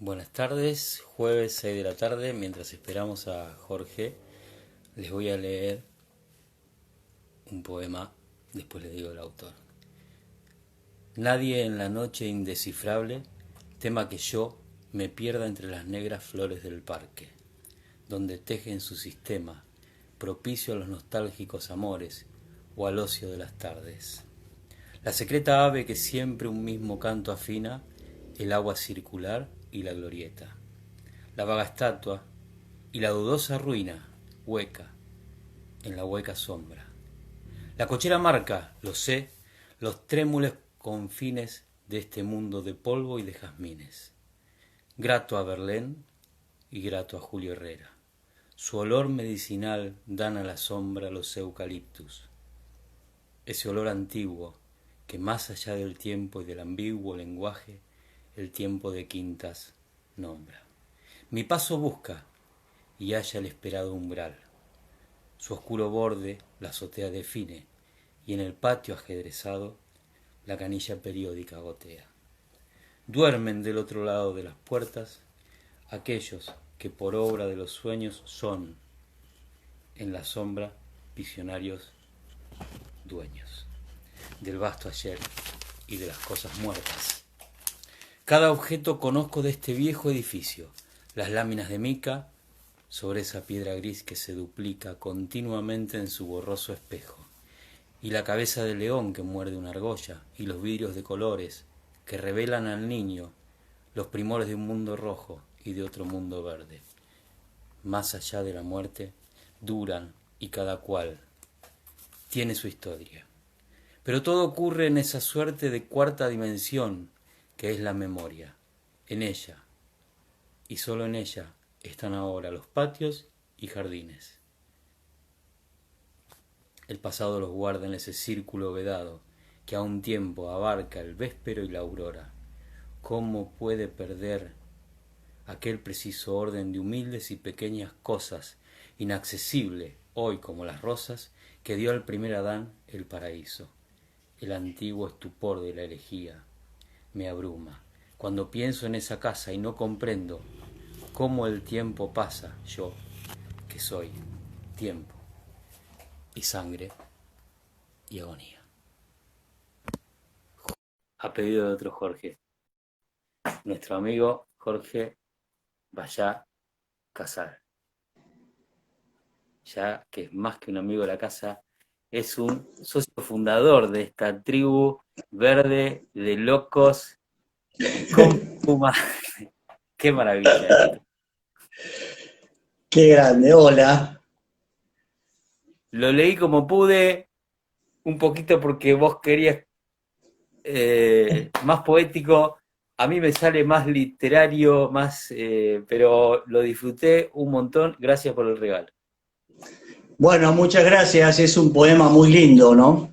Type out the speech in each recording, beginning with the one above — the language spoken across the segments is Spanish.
Buenas tardes, jueves 6 de la tarde, mientras esperamos a Jorge, les voy a leer un poema, después les digo el autor. Nadie en la noche indescifrable tema que yo me pierda entre las negras flores del parque, donde tejen su sistema, propicio a los nostálgicos amores o al ocio de las tardes. La secreta ave que siempre un mismo canto afina, el agua circular y la glorieta, la vaga estatua y la dudosa ruina hueca en la hueca sombra. La cochera marca, lo sé, los trémulos confines de este mundo de polvo y de jazmines. Grato a Verlaine y grato a Julio Herrera. Su olor medicinal dan a la sombra los eucaliptus. Ese olor antiguo que más allá del tiempo y del ambiguo lenguaje, el tiempo de quintas nombra. Mi paso busca y halla el esperado umbral. Su oscuro borde la azotea define y en el patio ajedrezado la canilla periódica gotea. Duermen del otro lado de las puertas aquellos que por obra de los sueños son en la sombra visionarios dueños del vasto ayer y de las cosas muertas. Cada objeto conozco de este viejo edificio, las láminas de mica sobre esa piedra gris que se duplica continuamente en su borroso espejo, y la cabeza del león que muerde una argolla, y los vidrios de colores que revelan al niño los primores de un mundo rojo y de otro mundo verde. Más allá de la muerte, duran y cada cual tiene su historia. Pero todo ocurre en esa suerte de cuarta dimensión que es la memoria. En ella, y solo en ella, están ahora los patios y jardines. El pasado los guarda en ese círculo vedado que a un tiempo abarca el véspero y la aurora. ¿Cómo puede perder aquel preciso orden de humildes y pequeñas cosas, inaccesible hoy como las rosas, que dio al primer Adán el paraíso? El antiguo estupor de la herejía me abruma cuando pienso en esa casa y no comprendo cómo el tiempo pasa, yo, que soy tiempo y sangre y agonía. A pedido de otro Jorge, nuestro amigo Jorge Vallá Casal, ya que es más que un amigo de la casa, es un socio fundador de esta tribu verde de locos con Puma. Qué maravilla esto. Qué grande, hola. Lo leí como pude, un poquito porque vos querías más poético, a mí me sale más literario, pero lo disfruté un montón, gracias por el regalo. Bueno, muchas gracias. Es un poema muy lindo, ¿no?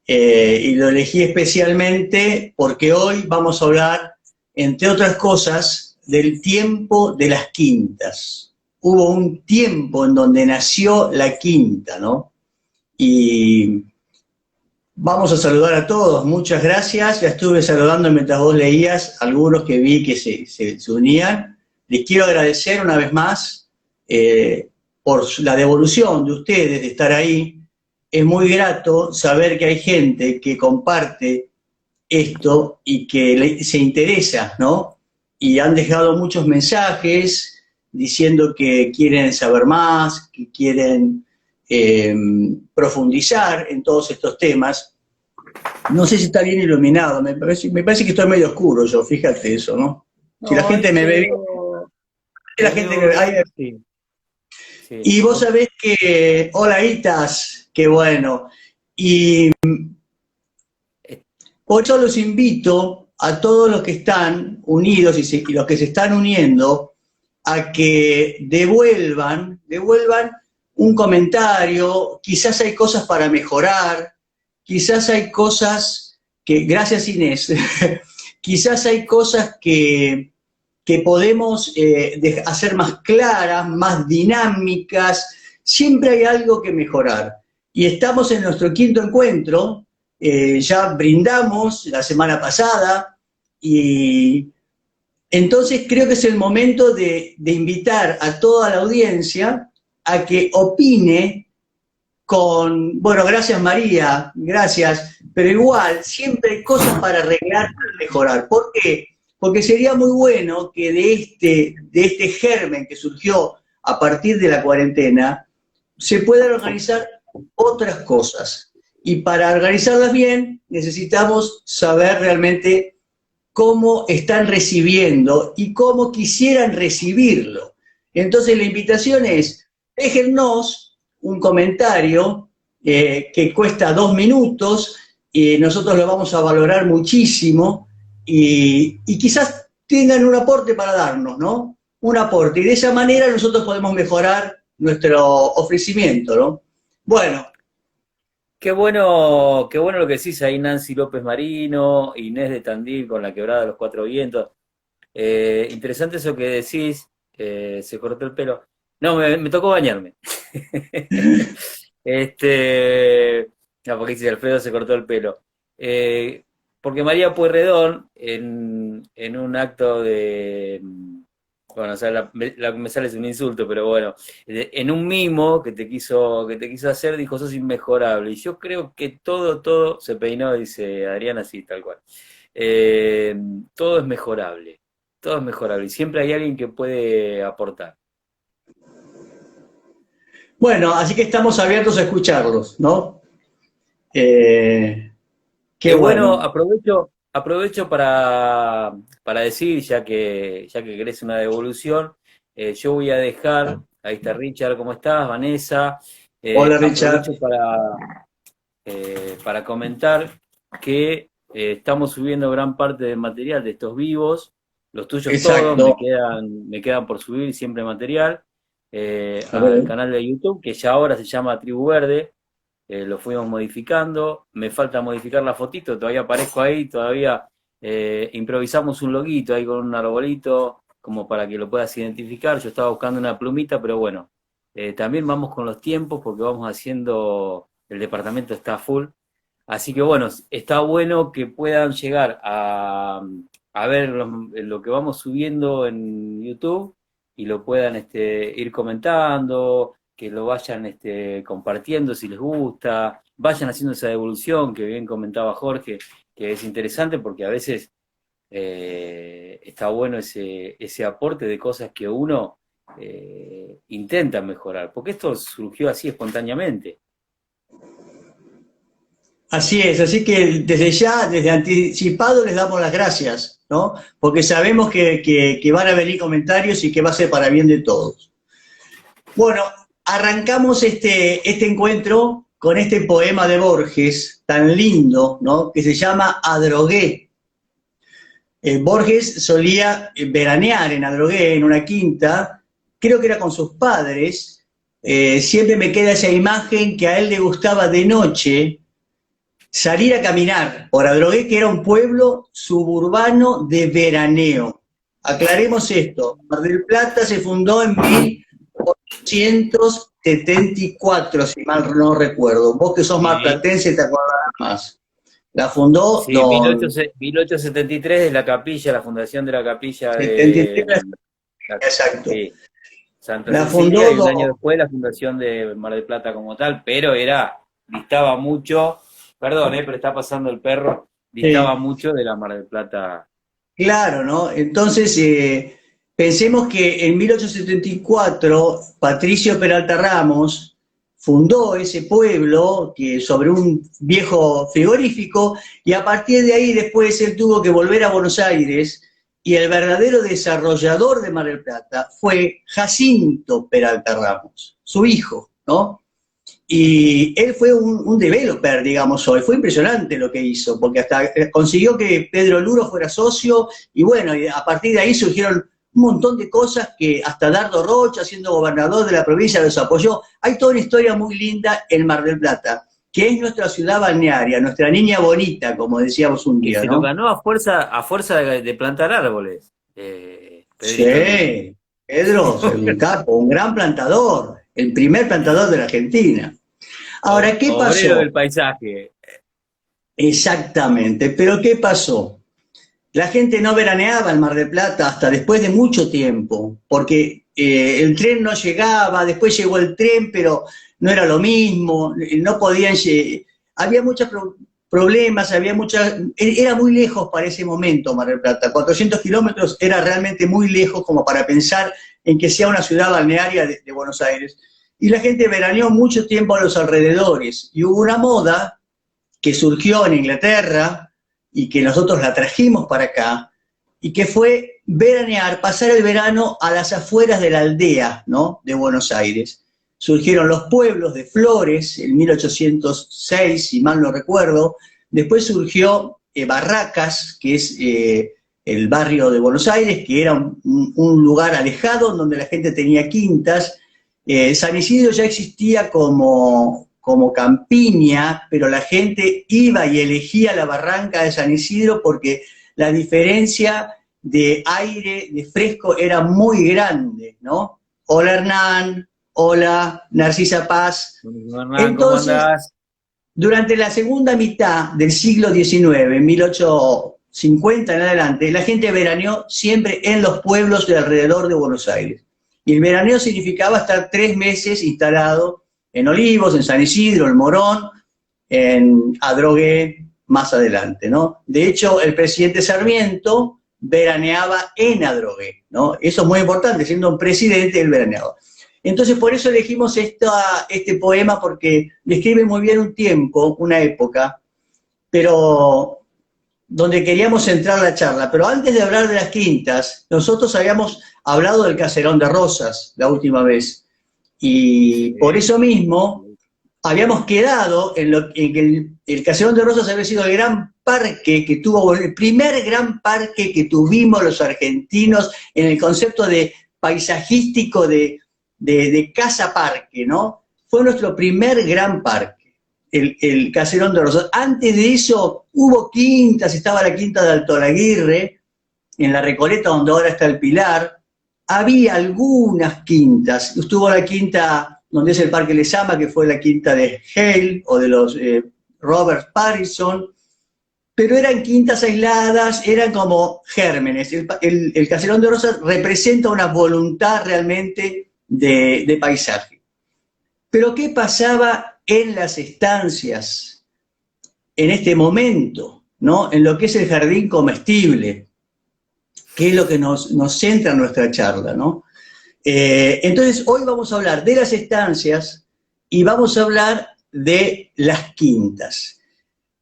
Y lo elegí especialmente porque hoy vamos a hablar, entre otras cosas, del tiempo de las quintas. Hubo un tiempo en donde nació la quinta, ¿no? Y vamos a saludar a todos. Muchas gracias. Ya estuve saludando mientras vos leías, algunos que vi que se unían. Les quiero agradecer una vez más por la devolución de ustedes de estar ahí. Es muy grato saber que hay gente que comparte esto y que se interesa, ¿no? Y han dejado muchos mensajes diciendo que quieren saber más, que quieren profundizar en todos estos temas. No sé si está bien iluminado, me parece que estoy medio oscuro yo, fíjate eso, ¿no? Si la No, ahí gente me ve bien, la te gente veo ahí. bien, sí, sí. Y vos sabés que, hola Itas, qué bueno. Y por eso los invito a todos los que están unidos y los que se están uniendo a que devuelvan un comentario. Quizás hay cosas para mejorar, quizás hay cosas que, gracias Inés, quizás hay cosas que podemos hacer más claras, más dinámicas. Siempre hay algo que mejorar. Y estamos en nuestro quinto encuentro. Ya brindamos la semana pasada y Entonces creo que es el momento de invitar a toda la audiencia a que opine bueno, gracias María, gracias, pero igual siempre hay cosas para arreglar, para mejorar. ¿Por qué? Porque sería muy bueno que de este germen que surgió a partir de la cuarentena, se puedan organizar otras cosas. Y para organizarlas bien, necesitamos saber realmente cómo están recibiendo y cómo quisieran recibirlo. Entonces la invitación es, déjennos un comentario que cuesta 2 minutos y nosotros lo vamos a valorar muchísimo y quizás tengan un aporte para darnos, ¿no? Un aporte. Y de esa manera nosotros podemos mejorar nuestro ofrecimiento, ¿no? Bueno. Qué bueno lo que decís ahí, Nancy López Marino, Inés de Tandil con la Quebrada de los Cuatro Vientos. Interesante eso que decís, se cortó el pelo. No, me tocó bañarme. No, porque dice Alfredo se cortó el pelo. Porque María Pueyrredón, en un acto de... Bueno, o sea, me sale es un insulto, pero bueno, en un mimo que te quiso hacer, dijo, sos inmejorable. Y yo creo que todo se peinó, dice Adriana, así, tal cual. Todo es mejorable, y siempre hay alguien que puede aportar. Bueno, así que estamos abiertos a escucharlos, ¿no? Qué Bueno, bueno. aprovecho para decir, ya que querés una devolución, yo voy a dejar, ahí está Richard, ¿cómo estás? Vanessa, Hola, aprovecho Richard. para comentar que estamos subiendo gran parte del material de estos vivos, los tuyos todos, Exacto. me quedan por subir siempre material, A al ver. canal de YouTube, que ya ahora se llama Tribu Verde. Lo fuimos modificando, me falta modificar la fotito, todavía aparezco ahí, todavía improvisamos un loguito ahí con un arbolito, como para que lo puedas identificar. Yo estaba buscando una plumita, pero bueno, también vamos con los tiempos porque vamos haciendo, el departamento está full, así que bueno, está bueno que puedan llegar a ver lo que vamos subiendo en YouTube y lo puedan ir comentando, que lo vayan compartiendo si les gusta, vayan haciendo esa devolución que bien comentaba Jorge, que es interesante porque a veces está bueno ese aporte de cosas que uno intenta mejorar, porque esto surgió así espontáneamente. Así es, así que desde ya, desde anticipado les damos las gracias, ¿no? Porque sabemos que van a venir comentarios y que va a ser para bien de todos. Bueno, arrancamos este encuentro con este poema de Borges, tan lindo, ¿no? Que se llama Adrogué. Borges solía veranear en Adrogué, en una quinta, creo que era con sus padres. Siempre me queda esa imagen que a él le gustaba de noche salir a caminar por Adrogué, que era un pueblo suburbano de veraneo. Aclaremos esto, Mar del Plata se fundó en 1874, si mal no recuerdo. Vos que sos Sí, marplatense te acordarás más. La fundó sí, don 1873 es la capilla, la fundación de la capilla de 73, exacto. sí, Santa La Cecilia fundó y un año don, después la fundación de Mar del Plata como tal, pero distaba mucho, perdón, pero está pasando el perro, distaba mucho de la Mar del Plata. claro, ¿no? Entonces, pensemos que en 1874 Patricio Peralta Ramos fundó ese pueblo sobre un viejo frigorífico y a partir de ahí después él tuvo que volver a Buenos Aires y el verdadero desarrollador de Mar del Plata fue Jacinto Peralta Ramos, su hijo, ¿no? Y él fue un developer, digamos, hoy. Fue impresionante lo que hizo, porque hasta consiguió que Pedro Luro fuera socio, y bueno, y a partir de ahí surgieron un montón de cosas que hasta Dardo Rocha, siendo gobernador de la provincia, los apoyó. Hay toda una historia muy linda en Mar del Plata, que es nuestra ciudad balnearia, nuestra niña bonita, como decíamos un Que día, se lo ¿no? ganó a fuerza de plantar árboles, Pedrito Luro. Sí, Pedro, un capo, un gran plantador, el primer plantador de la Argentina. Ahora, ¿qué Obrero pasó? del paisaje. Exactamente, pero ¿qué pasó? la gente no veraneaba en Mar del Plata hasta después de mucho tiempo, porque el tren no llegaba, después llegó el tren, pero no era lo mismo, no podían, había muchos problemas, era muy lejos para ese momento Mar del Plata, 400 kilómetros era realmente muy lejos como para pensar en que sea una ciudad balnearia de Buenos Aires. Y la gente veraneó mucho tiempo a los alrededores, y hubo una moda que surgió en Inglaterra, y que nosotros la trajimos para acá, y que fue veranear, pasar el verano a las afueras de la aldea, ¿no?, de Buenos Aires. Surgieron los pueblos de Flores en 1806, si mal no recuerdo. Después surgió Barracas, que es el barrio de Buenos Aires, que era un lugar alejado donde la gente tenía quintas. San Isidro ya existía como campiña, pero la gente iba y elegía la barranca de San Isidro porque la diferencia de aire, de fresco, era muy grande, ¿no? Hola Hernán, hola Narcisa Paz. Hernán, entonces, ¿cómo andás? Durante la segunda mitad del siglo XIX, 1850 en adelante, la gente veraneó siempre en los pueblos de alrededor de Buenos Aires. Y el veraneo significaba estar 3 meses instalado en Olivos, en San Isidro, en Morón, en Adrogué, más adelante, ¿no? De hecho, el presidente Sarmiento veraneaba en Adrogué, ¿no? Eso es muy importante, siendo un presidente, él veraneaba. Entonces, por eso elegimos este poema, porque describe muy bien un tiempo, una época, pero donde queríamos centrar la charla. Pero antes de hablar de las quintas, nosotros habíamos hablado del Caserón de Rosas la última vez, y por eso mismo habíamos quedado en que el Caserón de Rosas había sido el gran parque que tuvo, el primer gran parque que tuvimos los argentinos en el concepto de paisajístico de casa parque, ¿no? Fue nuestro primer gran parque, el Caserón de Rosas. Antes de eso hubo quintas, estaba la quinta de Alto Laguirre, en la Recoleta, donde ahora está el Pilar. Había algunas quintas, estuvo la quinta donde es el Parque Lezama, que fue la quinta de Hale, o de los Robert Pattinson, pero eran quintas aisladas, eran como gérmenes. El Caserón de Rosas representa una voluntad realmente de paisaje. Pero ¿qué pasaba en las estancias en este momento, ¿no? En lo que es el jardín comestible, que es lo que nos centra en nuestra charla, ¿no? Entonces, hoy vamos a hablar de las estancias y vamos a hablar de las quintas.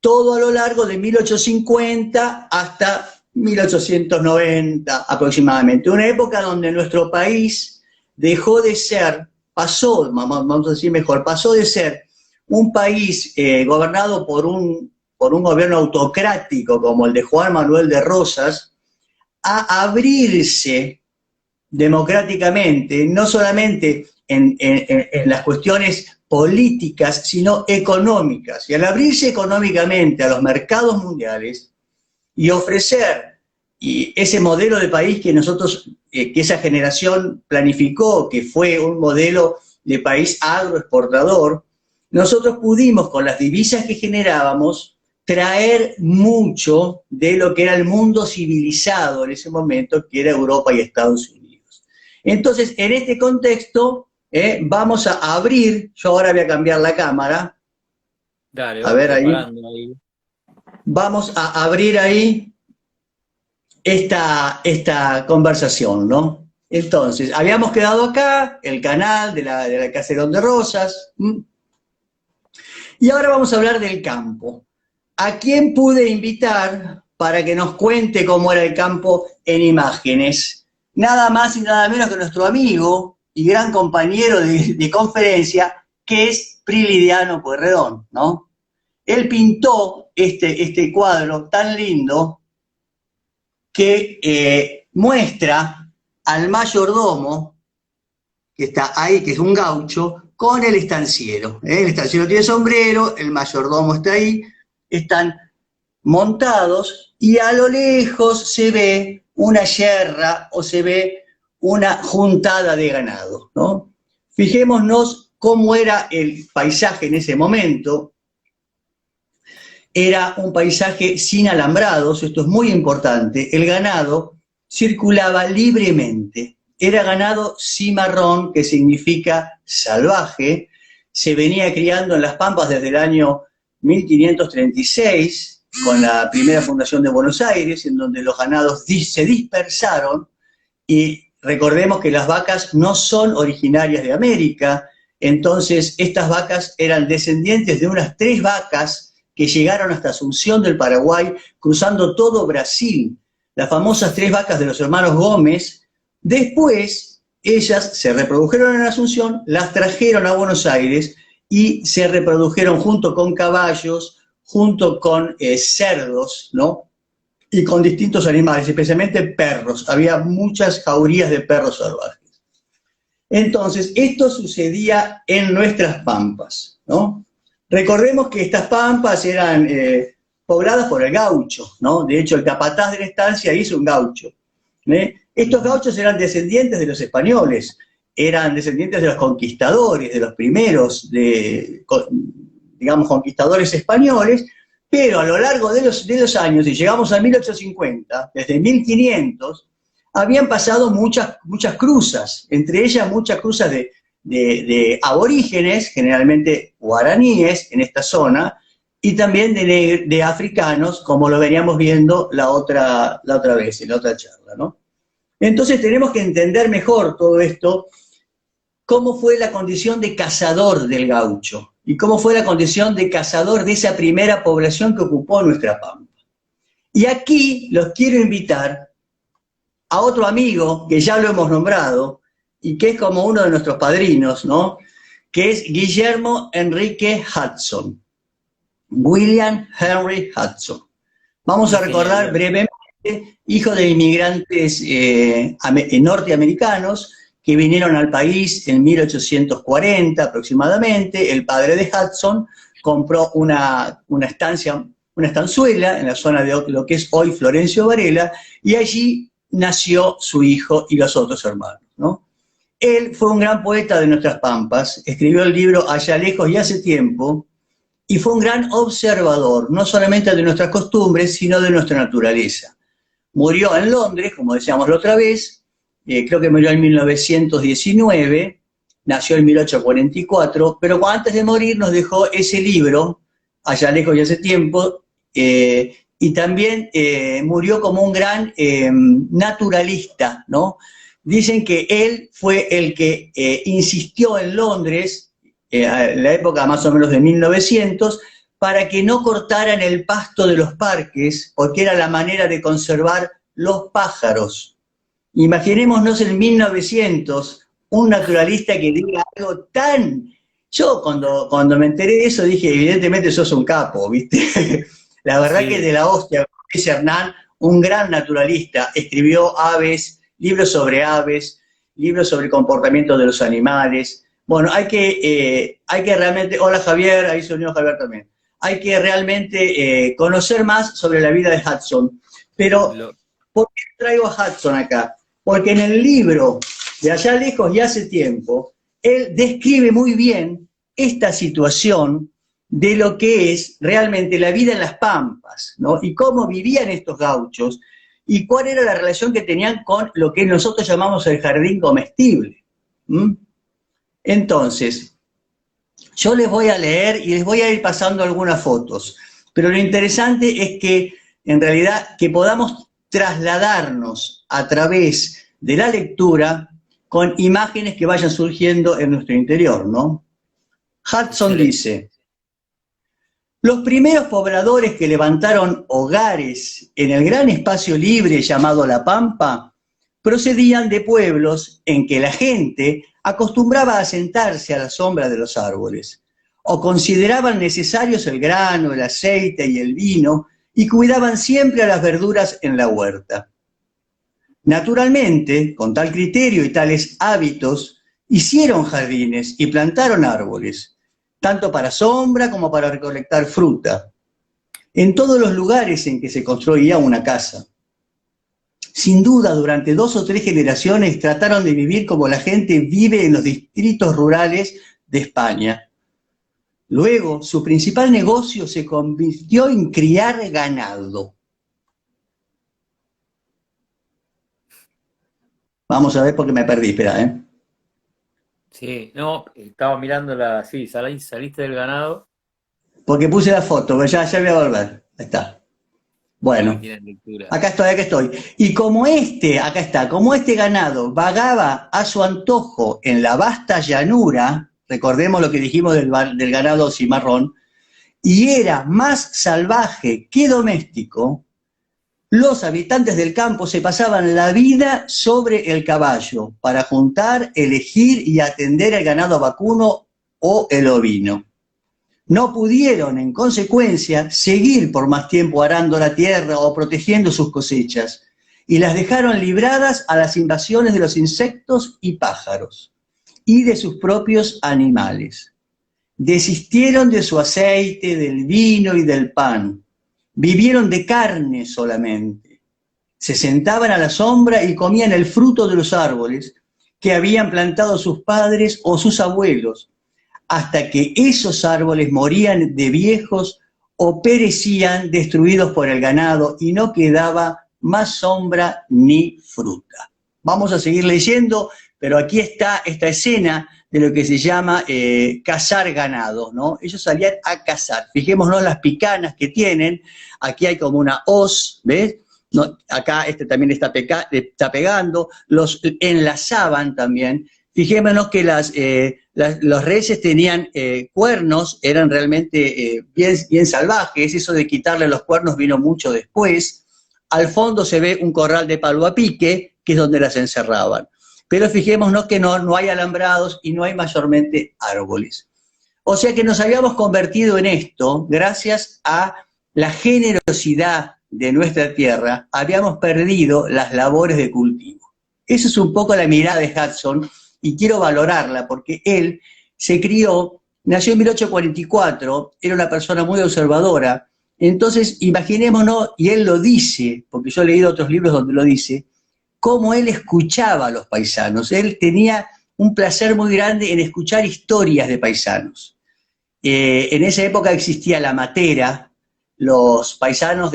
Todo a lo largo de 1850 hasta 1890 aproximadamente. Una época donde nuestro país dejó de ser, vamos a decir mejor, pasó de ser un país gobernado por un gobierno autocrático como el de Juan Manuel de Rosas, a abrirse democráticamente, no solamente en las cuestiones políticas, sino económicas. Y al abrirse económicamente a los mercados mundiales y ofrecer ese modelo de país que nosotros, que esa generación planificó, que fue un modelo de país agroexportador, nosotros pudimos, con las divisas que generábamos, traer mucho de lo que era el mundo civilizado en ese momento, que era Europa y Estados Unidos. Entonces, en este contexto, vamos a abrir, yo ahora voy a cambiar la cámara. Dale, a ver ahí. Vamos a abrir ahí esta conversación, ¿no? Entonces, habíamos quedado acá, el canal de la Caserón de Rosas, y ahora vamos a hablar del campo. ¿A quién pude invitar para que nos cuente cómo era el campo en imágenes? Nada más y nada menos que nuestro amigo y gran compañero de conferencia, que es Prilidiano Pueyrredón, ¿no? Él pintó este cuadro tan lindo que muestra al mayordomo, que está ahí, que es un gaucho, con el estanciero. El estanciero tiene sombrero, el mayordomo está ahí, están montados y a lo lejos se ve una yerra o se ve una juntada de ganado, ¿no? Fijémonos cómo era el paisaje en ese momento. era un paisaje sin alambrados, esto es muy importante, el ganado circulaba libremente, era ganado cimarrón, que significa salvaje, se venía criando en las Pampas desde el año 1536, con la primera fundación de Buenos Aires, en donde los ganados se dispersaron, y recordemos que las vacas no son originarias de América, entonces estas vacas eran descendientes de unas 3 vacas que llegaron hasta Asunción del Paraguay, cruzando todo Brasil, las famosas 3 vacas de los hermanos Gómez. Después, ellas se reprodujeron en Asunción, las trajeron a Buenos Aires y se reprodujeron junto con caballos, junto con cerdos, ¿no? Y con distintos animales, especialmente perros. Había muchas jaurías de perros salvajes. Entonces, esto sucedía en nuestras pampas, ¿no? Recordemos que estas pampas eran pobladas por el gaucho, ¿no? De hecho, el capataz de la estancia hizo un gaucho. Estos gauchos eran descendientes de los españoles, eran descendientes de los conquistadores, de los primeros, digamos, conquistadores españoles, pero a lo largo de los años, y llegamos a 1850, desde 1500, habían pasado muchas cruzas, entre ellas muchas cruzas de aborígenes, generalmente guaraníes en esta zona, y también de africanos, como lo veníamos viendo la otra vez, en la otra charla, ¿no? Entonces tenemos que entender mejor todo esto, cómo fue la condición de cazador del gaucho, y cómo fue la condición de cazador de esa primera población que ocupó nuestra pampa. Y aquí los quiero invitar a otro amigo, que ya lo hemos nombrado, y que es como uno de nuestros padrinos, ¿no? Que es Guillermo Enrique Hudson. William Henry Hudson. Vamos a recordar brevemente, hijo de inmigrantes norteamericanos que vinieron al país en 1840 aproximadamente. El padre de Hudson compró una estanzuela en la zona de lo que es hoy Florencio Varela, y allí nació su hijo y los otros hermanos, ¿no? Él fue un gran poeta de nuestras pampas, escribió el libro Allá lejos y hace tiempo, y fue un gran observador, no solamente de nuestras costumbres, sino de nuestra naturaleza. Murió en Londres, como decíamos la otra vez, creo que murió en 1919, nació en 1844, pero antes de morir nos dejó ese libro, Allá lejos y hace tiempo, y también murió como un gran naturalista, ¿no? Dicen que él fue el que insistió en Londres, en la época más o menos de 1900, para que no cortaran el pasto de los parques, porque era la manera de conservar los pájaros. Imaginémonos en 1900, un naturalista que diga algo tan... Yo cuando me enteré de eso dije, evidentemente sos un capo, ¿viste? La verdad sí. Que de la hostia, es Hernán, un gran naturalista, escribió aves, libros sobre el comportamiento de los animales. Bueno, hay que realmente, hola Javier, ahí se unió Javier también, hay que realmente conocer más sobre la vida de Hudson. Pero, ¿por qué traigo a Hudson acá? Porque en el libro de Allá lejos y hace tiempo, él describe muy bien esta situación de lo que es realmente la vida en las pampas, ¿no? Y cómo vivían estos gauchos, y cuál era la relación que tenían con lo que nosotros llamamos el jardín comestible. Entonces, yo les voy a leer y les voy a ir pasando algunas fotos, pero lo interesante es que, en realidad, que podamos trasladarnos a través de la lectura con imágenes que vayan surgiendo en nuestro interior, ¿no? Hudson dice: los primeros pobladores que levantaron hogares en el gran espacio libre llamado La Pampa procedían de pueblos en que la gente acostumbraba a sentarse a la sombra de los árboles, o consideraban necesarios el grano, el aceite y el vino, y cuidaban siempre a las verduras en la huerta. Naturalmente, con tal criterio y tales hábitos, hicieron jardines y plantaron árboles, tanto para sombra como para recolectar fruta, en todos los lugares en que se construía una casa. Sin duda, durante 2 o 3 generaciones trataron de vivir como la gente vive en los distritos rurales de España. Luego, su principal negocio se convirtió en criar ganado. Vamos a ver porque me perdí, espera, ¿eh? Sí, no, estaba mirando sí, saliste del ganado, Porque puse la foto, pero ya voy a volver. Ahí está. para que Bueno, tienen lectura. acá estoy, acá estoy. Y como acá está, como este ganado vagaba a su antojo en la vasta llanura, recordemos lo que dijimos del ganado cimarrón, y era más salvaje que doméstico, los habitantes del campo se pasaban la vida sobre el caballo para juntar, elegir y atender el ganado vacuno o el ovino. No pudieron, en consecuencia, seguir por más tiempo arando la tierra o protegiendo sus cosechas, y las dejaron libradas a las invasiones de los insectos y pájaros, y de sus propios animales. Desistieron de su aceite, del vino y del pan. Vivieron de carne solamente. Se sentaban a la sombra y comían el fruto de los árboles que habían plantado sus padres o sus abuelos, hasta que esos árboles morían de viejos o perecían destruidos por el ganado y no quedaba más sombra ni fruta. Vamos a seguir leyendo, pero aquí está esta escena de lo que se llama cazar ganado, ¿no? Ellos salían a cazar. Fijémonos las picanas que tienen. Aquí hay como una hoz, ¿ves? No, acá también está pegando. Los enlazaban también. Fijémonos que los reses tenían cuernos, eran realmente bien salvajes. Eso de quitarle los cuernos vino mucho después. Al fondo se ve un corral de palo a pique, que es donde las encerraban. Pero fijémonos que no hay alambrados y no hay mayormente árboles. O sea que nos habíamos convertido en esto gracias a la generosidad de nuestra tierra, habíamos perdido las labores de cultivo. Esa es un poco la mirada de Hudson y quiero valorarla porque él se crió, nació en 1844, era una persona muy observadora. Entonces, imaginémonos, y él lo dice, porque yo he leído otros libros donde lo dice, cómo él escuchaba a los paisanos. Él tenía un placer muy grande en escuchar historias de paisanos. En esa época existía la matera, los paisanos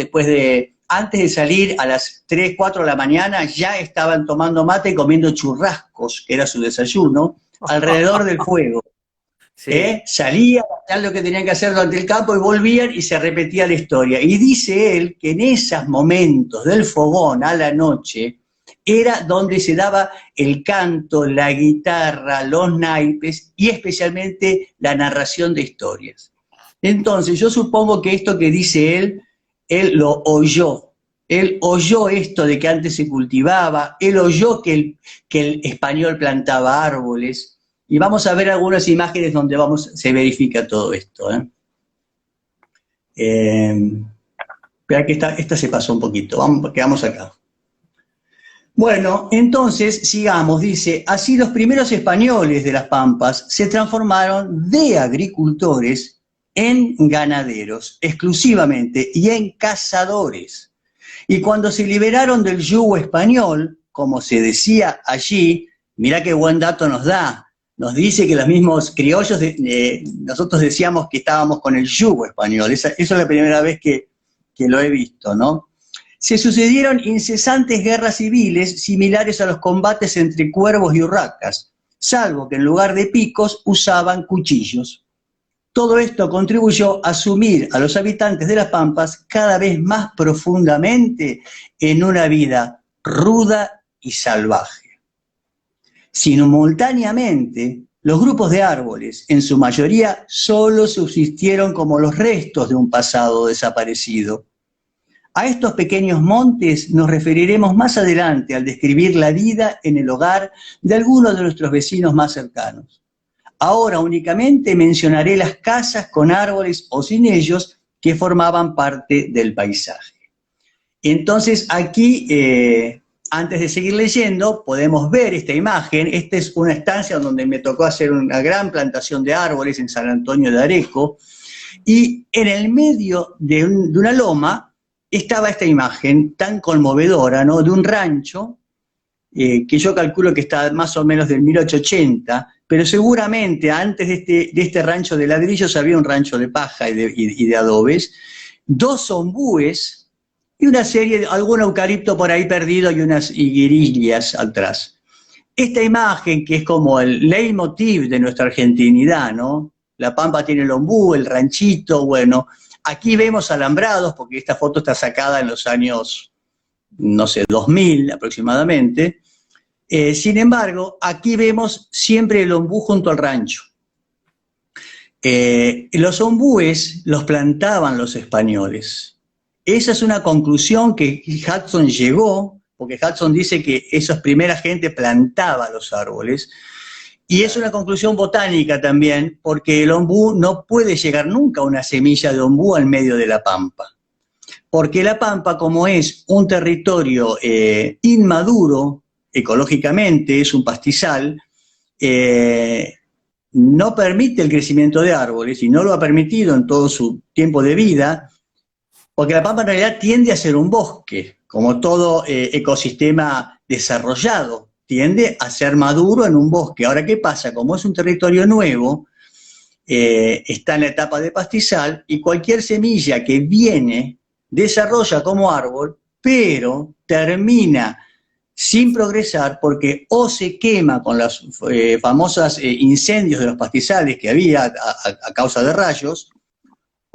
antes de salir a las 3, 4 de la mañana, ya estaban tomando mate y comiendo churrascos, que era su desayuno, alrededor del fuego. Sí. Salían, hacían lo que tenían que hacer durante el campo y volvían y se repetía la historia. Y dice él que en esos momentos del fogón a la noche, era donde se daba el canto, la guitarra, los naipes y especialmente la narración de historias. Entonces yo supongo que esto que dice él lo oyó. Él oyó esto de que antes se cultivaba, él oyó que el español plantaba árboles, y vamos a ver algunas imágenes donde se verifica todo esto. Espera que esta se pasó un poquito, quedamos acá. Bueno, entonces, sigamos, dice, así los primeros españoles de las Pampas se transformaron de agricultores en ganaderos exclusivamente y en cazadores. Y cuando se liberaron del yugo español, como se decía allí, mirá qué buen dato nos dice que los mismos criollos, nosotros decíamos que estábamos con el yugo español, eso es la primera vez que lo he visto, ¿no? Se sucedieron incesantes guerras civiles similares a los combates entre cuervos y urracas, salvo que en lugar de picos usaban cuchillos. Todo esto contribuyó a sumir a los habitantes de las Pampas cada vez más profundamente en una vida ruda y salvaje. Simultáneamente, los grupos de árboles, en su mayoría, solo subsistieron como los restos de un pasado desaparecido. A estos pequeños montes nos referiremos más adelante al describir la vida en el hogar de algunos de nuestros vecinos más cercanos. Ahora únicamente mencionaré las casas con árboles o sin ellos que formaban parte del paisaje. Entonces aquí, antes de seguir leyendo, podemos ver esta imagen. Esta es una estancia donde me tocó hacer una gran plantación de árboles en San Antonio de Areco, y en el medio de una loma estaba esta imagen tan conmovedora, ¿no? De un rancho que yo calculo que está más o menos del 1880, pero seguramente antes de este rancho de ladrillos había un rancho de paja y de adobes, 2 ombúes y una serie, algún eucalipto por ahí perdido y unas higuerillas atrás. Esta imagen, que es como el leitmotiv de nuestra argentinidad, ¿no? La Pampa tiene el ombú, el ranchito, bueno, aquí vemos alambrados, porque esta foto está sacada en los años, no sé, 2000 aproximadamente. Sin embargo, aquí vemos siempre el ombú junto al rancho. Los ombúes los plantaban los españoles. Esa es una conclusión que Hudson llegó, porque Hudson dice que esa primera gente plantaba los árboles, y es una conclusión botánica también, porque el ombú no puede llegar nunca a una semilla de ombú al medio de la pampa. Porque la pampa, como es un territorio inmaduro ecológicamente, es un pastizal, no permite el crecimiento de árboles, y no lo ha permitido en todo su tiempo de vida, porque la pampa en realidad tiende a ser un bosque, como todo ecosistema desarrollado, tiende a ser maduro en un bosque. Ahora, ¿qué pasa? Como es un territorio nuevo, está en la etapa de pastizal, y cualquier semilla que viene desarrolla como árbol, pero termina sin progresar porque o se quema con los famosos incendios de los pastizales que había a causa de rayos,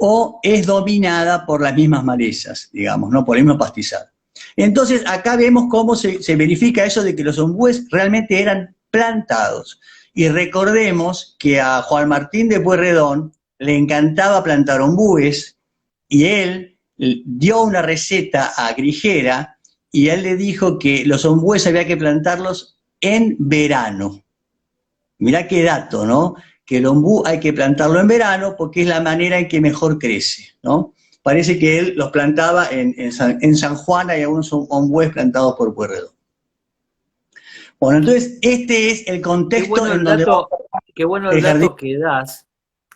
o es dominada por las mismas malezas, digamos, ¿no? Por el mismo pastizal. Entonces, acá vemos cómo se verifica eso de que los ombúes realmente eran plantados. Y recordemos que a Juan Martín de Pueyrredón le encantaba plantar ombúes, y él dio una receta a Grigera, y él le dijo que los ombúes había que plantarlos en verano. Mirá qué dato, ¿no? Que el ombú hay que plantarlo en verano porque es la manera en que mejor crece, ¿no? Parece que él los plantaba en San Juan, hay algunos ombúes plantados por Pueyrredón. Bueno, entonces este es el contexto en donde... Qué bueno el dato que das,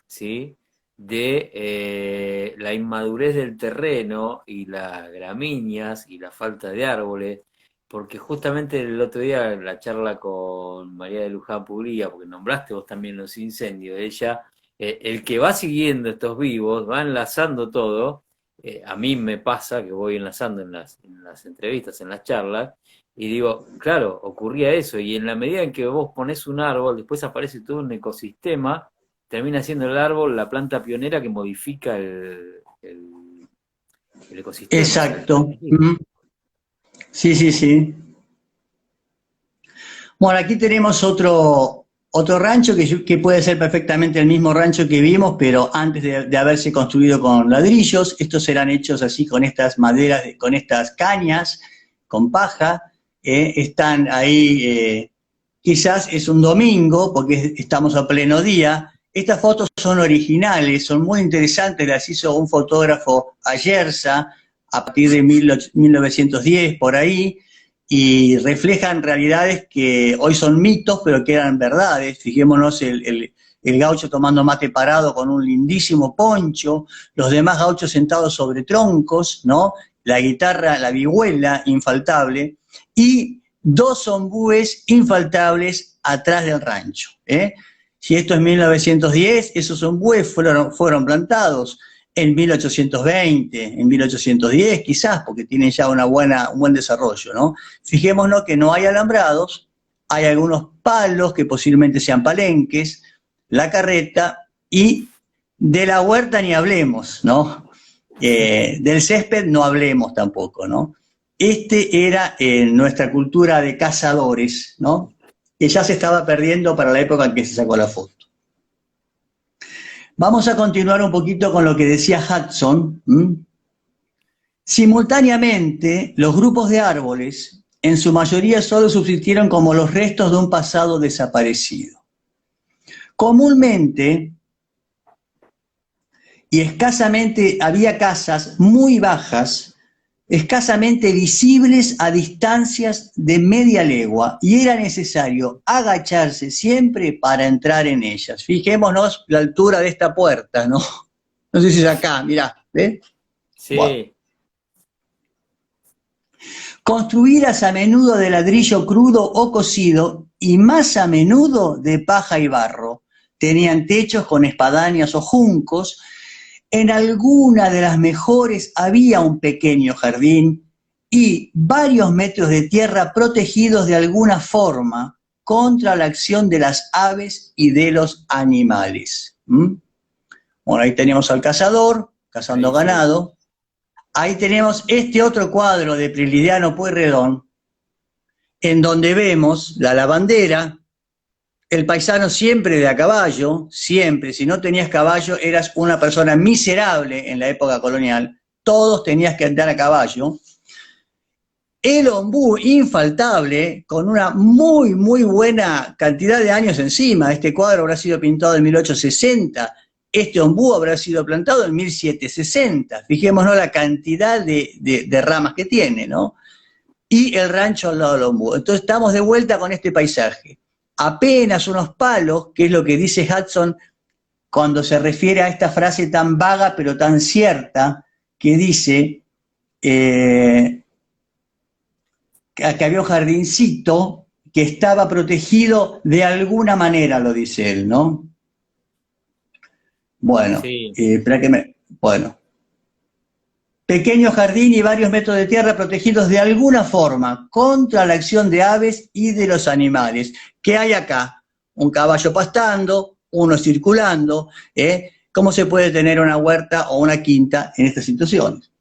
¿sí? De la inmadurez del terreno y las gramíneas y la falta de árboles, porque justamente el otro día la charla con María de Luján Puglia, porque nombraste vos también los incendios, ella, el que va siguiendo estos vivos, va enlazando todo, a mí me pasa que voy enlazando en las entrevistas, en las charlas, y digo, claro, ocurría eso, y en la medida en que vos ponés un árbol, después aparece todo un ecosistema, termina siendo el árbol la planta pionera que modifica el ecosistema. Exacto. Sí, sí, sí. Bueno, aquí tenemos otro rancho que puede ser perfectamente el mismo rancho que vimos, pero antes de haberse construido con ladrillos. Estos serán hechos así con estas maderas, con estas cañas, con paja. Están ahí, quizás es un domingo, porque estamos a pleno día. Estas fotos son originales, son muy interesantes, las hizo un fotógrafo Ayerza a partir de 1910, por ahí, y reflejan realidades que hoy son mitos, pero que eran verdades. Fijémonos el gaucho tomando mate parado con un lindísimo poncho, los demás gauchos sentados sobre troncos, ¿no? La guitarra, la vihuela, infaltable, y 2 ombúes infaltables atrás del rancho, ¿eh? Si esto es 1910, esos ombúes fueron plantados en 1820, en 1810 quizás, porque tienen ya un buen desarrollo, ¿no? Fijémonos que no hay alambrados, hay algunos palos que posiblemente sean palenques, la carreta, y de la huerta ni hablemos, ¿no? Del césped no hablemos tampoco, ¿no? Este era nuestra cultura de cazadores, ¿no? Que ya se estaba perdiendo para la época en que se sacó la foto. Vamos a continuar un poquito con lo que decía Hudson. Simultáneamente, los grupos de árboles, en su mayoría solo subsistieron como los restos de un pasado desaparecido. Comúnmente y escasamente había casas muy bajas, escasamente visibles a distancias de media legua, y era necesario agacharse siempre para entrar en ellas. Fijémonos la altura de esta puerta, ¿no? No sé si es acá, mirá, ¿ves? Sí. Wow. construidas a menudo de ladrillo crudo o cocido y más a menudo de paja y barro. Tenían techos con espadañas o juncos. En alguna de las mejores había un pequeño jardín y varios metros de tierra protegidos de alguna forma contra la acción de las aves y de los animales. Bueno, ahí tenemos al cazador, cazando Ahí sí. ganado. Ahí tenemos este otro cuadro de Prilidiano Pueyrredón, en donde vemos la lavandera, el paisano siempre de a caballo, siempre. Si no tenías caballo, eras una persona miserable en la época colonial. Todos tenías que andar a caballo. El ombú infaltable, con una muy, muy buena cantidad de años encima. Este cuadro habrá sido pintado en 1860. Este ombú habrá sido plantado en 1760. Fijémonos la cantidad de ramas que tiene, ¿no? Y el rancho al lado del ombú. Entonces estamos de vuelta con este paisaje. Apenas unos palos, que es lo que dice Hudson cuando se refiere a esta frase tan vaga pero tan cierta, que dice que había un jardincito que estaba protegido de alguna manera, lo dice él, ¿no? Bueno, Sí. Bueno. Pequeño jardín y varios metros de tierra protegidos de alguna forma contra la acción de aves y de los animales. ¿Qué hay acá? Un caballo pastando, uno circulando. ¿Cómo se puede tener una huerta o una quinta en estas situaciones?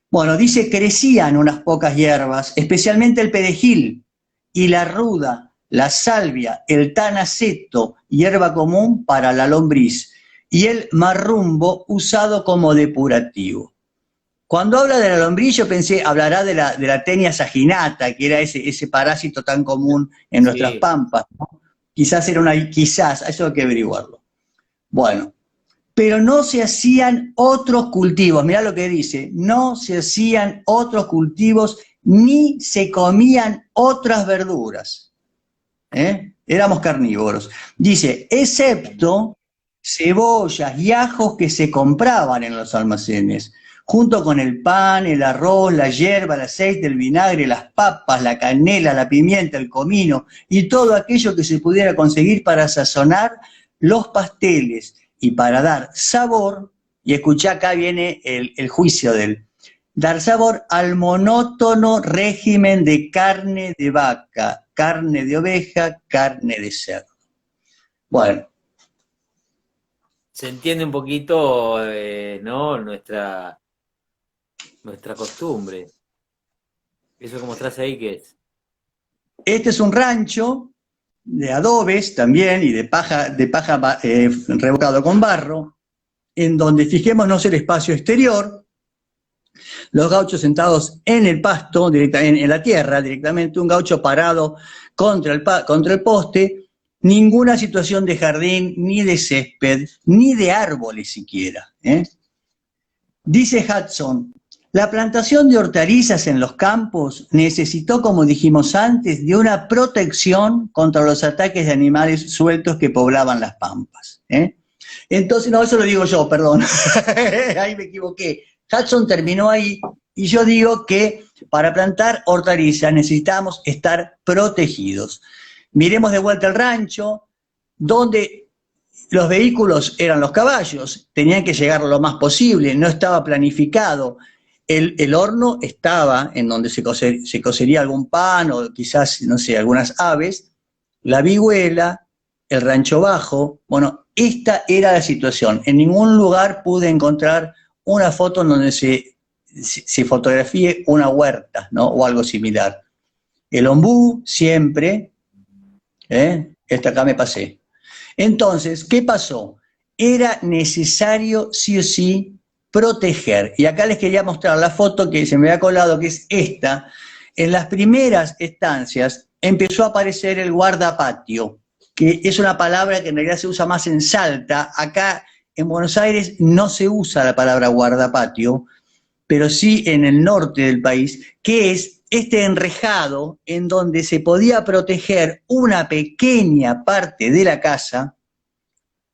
Bueno, dice, crecían unas pocas hierbas, especialmente el perejil y la ruda, la salvia, el tanaceto, hierba común para la lombriz, y el marrumbo usado como depurativo. Cuando habla de la lombriz, yo pensé, hablará de la Tenia saginata, que era ese parásito tan común en nuestras pampas, ¿no? Quizás, eso hay que averiguarlo. Bueno, pero no se hacían otros cultivos, mirá lo que dice, no se hacían otros cultivos ni se comían otras verduras. Éramos carnívoros. Dice, excepto cebollas y ajos que se compraban en los almacenes, junto con el pan, el arroz, la hierba, el aceite, el vinagre, las papas, la canela, la pimienta, el comino y todo aquello que se pudiera conseguir para sazonar los pasteles y para dar sabor, y escuchá, acá viene el juicio de él, dar sabor al monótono régimen de carne de vaca, carne de oveja, carne de cerdo. Bueno. Se entiende un poquito, ¿no? Nuestra costumbre. Eso que mostrás ahí, ¿qué es? Este es un rancho de adobes también y de paja revocado con barro, en donde fijémonos el espacio exterior, los gauchos sentados en el pasto, en la tierra directamente, un gaucho parado contra el poste, ninguna situación de jardín, ni de césped, ni de árboles siquiera. Dice Hudson, la plantación de hortalizas en los campos necesitó, como dijimos antes, de una protección contra los ataques de animales sueltos que poblaban las pampas. Entonces, no, eso lo digo yo, perdón, ahí me equivoqué. Hudson terminó ahí y yo digo que para plantar hortalizas necesitamos estar protegidos. Miremos de vuelta el rancho, donde los vehículos eran los caballos, tenían que llegar lo más posible, no estaba planificado. El horno estaba en donde se cocería algún pan o quizás, no sé, algunas aves, la vihuela, el rancho bajo. Bueno, esta era la situación. En ningún lugar pude encontrar una foto en donde se fotografíe una huerta, ¿no? O algo similar. El ombú siempre, esta acá me pasé. Entonces, ¿qué pasó? Era necesario sí o sí proteger. Y acá les quería mostrar la foto que se me había colado, que es esta. En las primeras estancias empezó a aparecer el guardapatio, que es una palabra que en realidad se usa más en Salta. Acá en Buenos Aires no se usa la palabra guardapatio, pero sí en el norte del país, que es este enrejado en donde se podía proteger una pequeña parte de la casa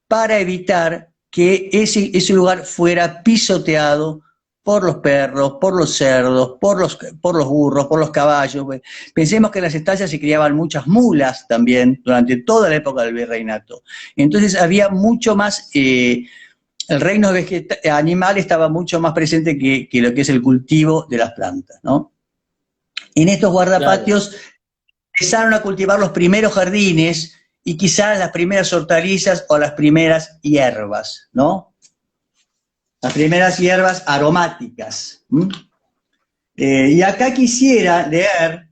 para evitar que ese lugar fuera pisoteado por los perros, por los cerdos, por los burros, por los caballos. Pensemos que en las estancias se criaban muchas mulas también durante toda la época del virreinato. Entonces había mucho más, el reino animal estaba mucho más presente que lo que es el cultivo de las plantas, ¿no? En estos guardapatios empezaron a cultivar los primeros jardines y quizás las primeras hortalizas o las primeras hierbas, ¿no? Las primeras hierbas aromáticas. Y acá quisiera leer,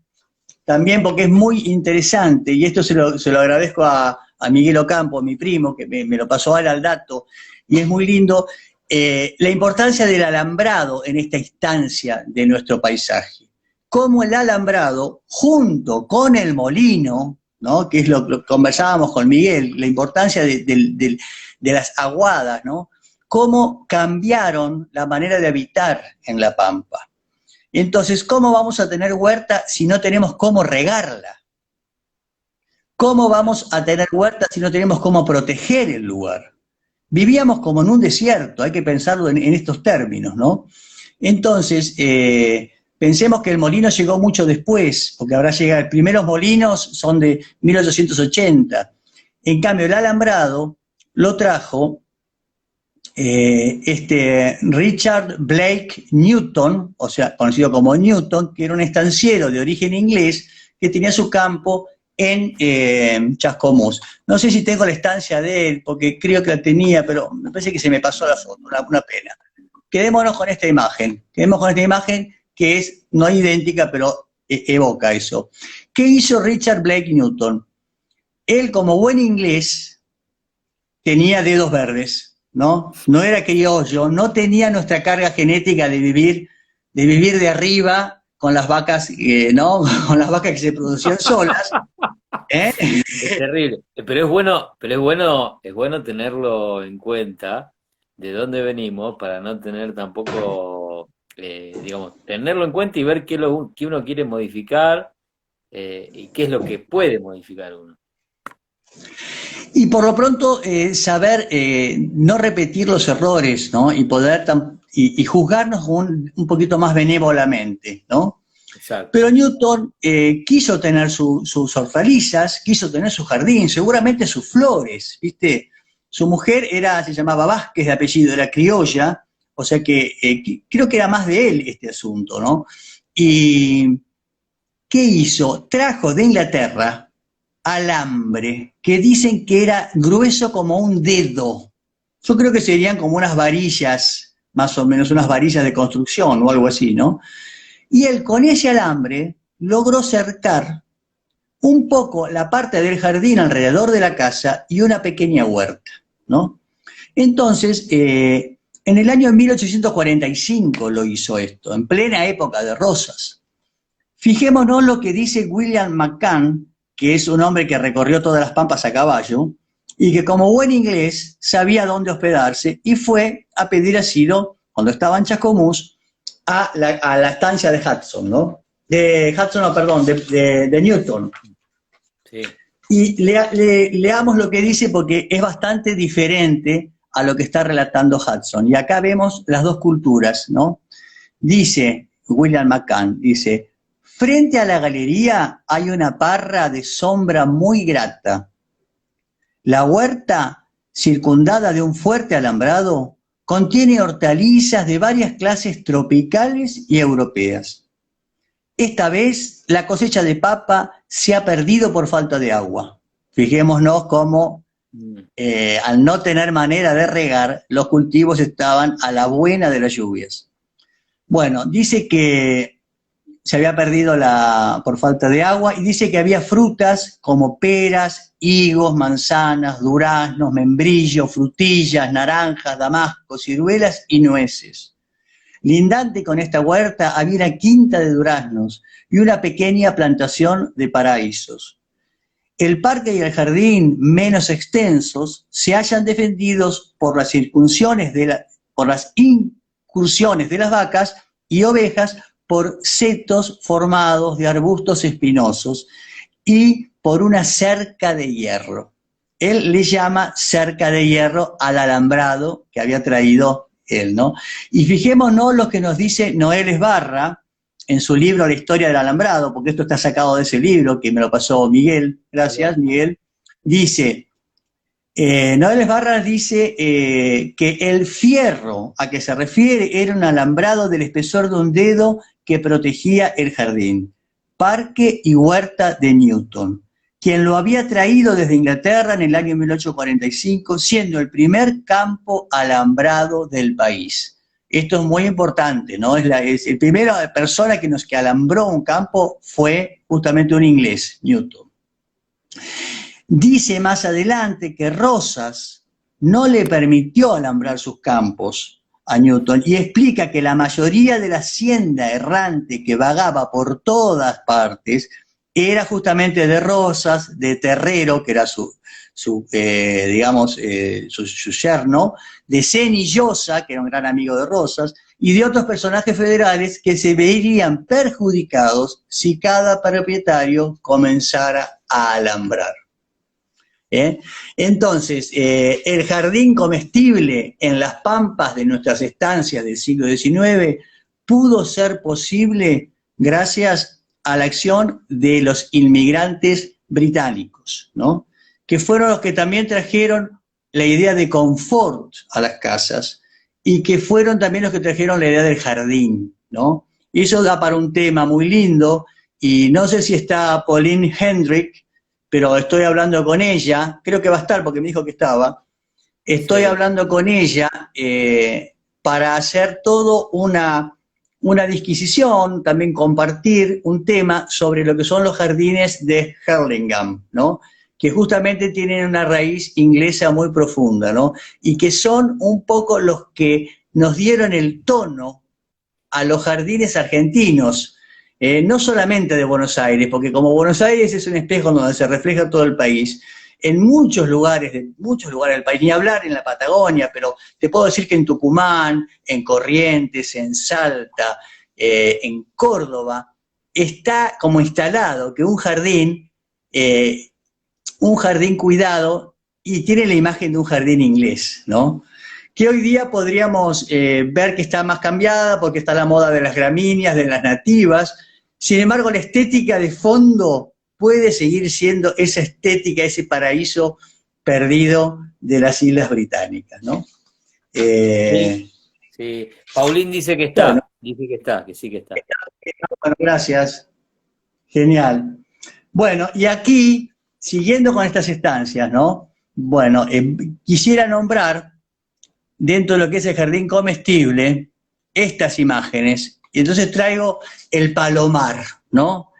también porque es muy interesante, y esto se lo agradezco a Miguel Ocampo, mi primo, que me lo pasó ahora al dato, y es muy lindo, la importancia del alambrado en esta instancia de nuestro paisaje. Cómo el alambrado, junto con el molino, ¿no? Que es lo que conversábamos con Miguel, la importancia de las aguadas, ¿no? Cómo cambiaron la manera de habitar en la Pampa. Entonces, ¿cómo vamos a tener huerta si no tenemos cómo regarla? ¿Cómo vamos a tener huerta si no tenemos cómo proteger el lugar? Vivíamos como en un desierto, hay que pensarlo en estos términos, ¿no? Entonces, pensemos que el molino llegó mucho después, porque habrá llegado, los primeros molinos son de 1880. En cambio, el alambrado lo trajo Richard Blake Newton, o sea, conocido como Newton, que era un estanciero de origen inglés que tenía su campo en Chascomús. No sé si tengo la estancia de él, porque creo que la tenía, pero me parece que se me pasó la foto, una pena. Quedémonos con esta imagen, que no es idéntica, pero evoca eso. ¿Qué hizo Richard Blake Newton? Él, como buen inglés, tenía dedos verdes, ¿no? No era criollo, no tenía nuestra carga genética de vivir de arriba con las vacas, ¿no? Con las vacas que se producían solas. Es terrible, pero es bueno tenerlo en cuenta de dónde venimos para no tener tampoco, digamos, tenerlo en cuenta y ver qué uno quiere modificar y qué es lo que puede modificar uno. Y por lo pronto saber no repetir los errores, ¿no? Y poder y juzgarnos un poquito más benévolamente, ¿no? Exacto. Pero Newton quiso tener sus hortalizas, quiso tener su jardín, seguramente sus flores, ¿viste? Su mujer se llamaba Vázquez de apellido, era criolla, o sea que creo que era más de él este asunto, ¿no? Y ¿qué hizo? Trajo de Inglaterra alambre, que dicen que era grueso como un dedo. Yo creo que serían como unas varillas, más o menos unas varillas de construcción o algo así, ¿no? Y él con ese alambre logró cercar un poco la parte del jardín alrededor de la casa y una pequeña huerta, ¿no? Entonces, en el año 1845 lo hizo esto, en plena época de rosas. Fijémonos lo que dice William McCann, que es un hombre que recorrió todas las pampas a caballo, y que como buen inglés sabía dónde hospedarse, y fue a pedir asilo, cuando estaba en Chascomús, a la estancia de Hudson, ¿no? De Newton. Sí. Y leamos lo que dice porque es bastante diferente a lo que está relatando Hudson. Y acá vemos las dos culturas, ¿no? Dice William McCann, dice: frente a la galería hay una parra de sombra muy grata. La huerta, circundada de un fuerte alambrado, contiene hortalizas de varias clases tropicales y europeas. Esta vez la cosecha de papa se ha perdido por falta de agua. Fijémonos cómo al no tener manera de regar, los cultivos estaban a la buena de las lluvias. Bueno, dice que se había perdido por falta de agua, y dice que había frutas como peras, higos, manzanas, duraznos, membrillos, frutillas, naranjas, damascos, ciruelas y nueces. Lindante con esta huerta había una quinta de duraznos y una pequeña plantación de paraísos. El parque y el jardín, menos extensos, se hallan defendidos por las incursiones de las vacas y ovejas, por setos formados de arbustos espinosos y por una cerca de hierro. Él le llama cerca de hierro al alambrado que había traído él, ¿no? Y fijémonos lo que nos dice Noel Esbarra en su libro La historia del alambrado, porque esto está sacado de ese libro que me lo pasó Miguel, gracias Miguel, dice, Noel Esbarra dice que el fierro a que se refiere era un alambrado del espesor de un dedo que protegía el jardín, parque y huerta de Newton, quien lo había traído desde Inglaterra en el año 1845, siendo el primer campo alambrado del país. Esto es muy importante, ¿no? La primera persona que alambró un campo fue justamente un inglés, Newton. Dice más adelante que Rosas no le permitió alambrar sus campos a Newton y explica que la mayoría de la hacienda errante que vagaba por todas partes era justamente de Rosas, de Terrero, que era su yerno, de Cenillosa, que era un gran amigo de Rosas, y de otros personajes federales que se verían perjudicados si cada propietario comenzara a alambrar. Entonces, el jardín comestible en las pampas de nuestras estancias del siglo XIX pudo ser posible gracias a la acción de los inmigrantes británicos, ¿no? Que fueron los que también trajeron la idea de confort a las casas y que fueron también los que trajeron la idea del jardín, ¿no? Y eso da para un tema muy lindo, y no sé si está Pauline Hendrick, pero estoy hablando con ella, creo que va a estar porque me dijo que estaba, estoy hablando con ella para hacer todo una disquisición, también compartir un tema sobre lo que son los jardines de Hurlingham, ¿no? Que justamente tienen una raíz inglesa muy profunda, ¿no? Y que son un poco los que nos dieron el tono a los jardines argentinos, no solamente de Buenos Aires, porque como Buenos Aires es un espejo donde se refleja todo el país, en muchos lugares del país, ni hablar en la Patagonia, pero te puedo decir que en Tucumán, en Corrientes, en Salta, en Córdoba, está como instalado que un jardín cuidado, y tiene la imagen de un jardín inglés, ¿no? Que hoy día podríamos ver que está más cambiada porque está la moda de las gramíneas, de las nativas. Sin embargo, la estética de fondo puede seguir siendo esa estética, ese paraíso perdido de las Islas Británicas, ¿no? Sí. Paulín dice que está, bueno, dice que está, que sí que está. Bueno, gracias. Genial. Bueno, y aquí, siguiendo con estas estancias, ¿no? Bueno, quisiera nombrar, dentro de lo que es el jardín comestible, estas imágenes. Y entonces traigo el palomar, ¿no?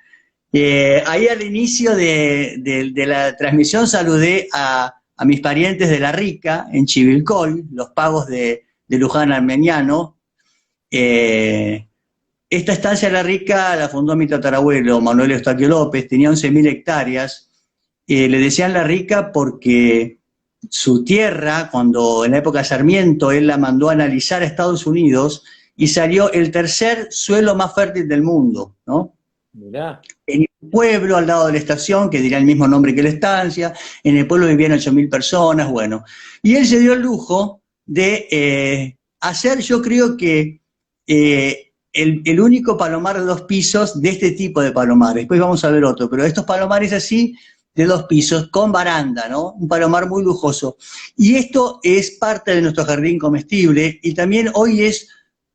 Ahí al inicio de la transmisión saludé a mis parientes de La Rica, en Chivilcoy, los pagos de Luján Armeniano. Esta estancia de La Rica la fundó mi tatarabuelo, Manuel Eustaquio López, tenía 11.000 hectáreas. Le decían La Rica porque su tierra, cuando en la época de Sarmiento, él la mandó a analizar a Estados Unidos y salió el tercer suelo más fértil del mundo, ¿no? Mirá. En un pueblo al lado de la estación, que diría el mismo nombre que la estancia, en el pueblo vivían 8.000 personas, bueno. Y él se dio el lujo de hacer, yo creo que, el único palomar de 2 pisos de este tipo de palomares. Después vamos a ver otro, pero estos palomares así, de 2 pisos, con baranda, ¿no? Un palomar muy lujoso. Y esto es parte de nuestro jardín comestible, y también hoy es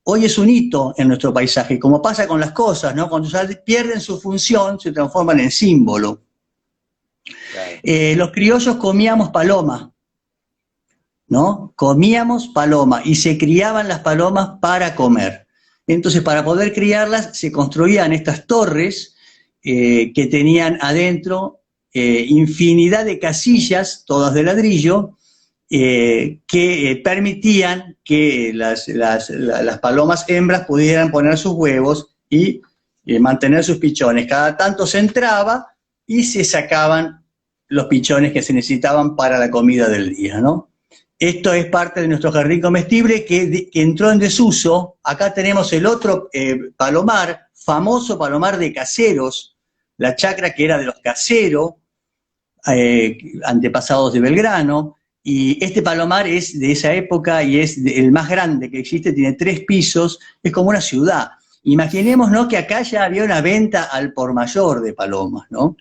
un hito en nuestro paisaje, como pasa con las cosas, ¿no? Cuando pierden su función, se transforman en símbolo. Claro. Los criollos comíamos paloma, ¿no? Comíamos paloma, y se criaban las palomas para comer. Entonces, para poder criarlas, se construían estas torres que tenían adentro infinidad de casillas, todas de ladrillo, que permitían que las palomas hembras pudieran poner sus huevos y mantener sus pichones. Cada tanto se entraba y se sacaban los pichones que se necesitaban para la comida del día, ¿no? Esto es parte de nuestro jardín comestible que entró en desuso. Acá tenemos el otro palomar, famoso palomar de Caseros, la chacra que era de los Caseros, antepasados de Belgrano, Y este palomar es de esa época y es el más grande que existe, tiene 3 pisos, es como una ciudad. Imaginémonos que acá ya había una venta al por mayor de palomas, ¿no?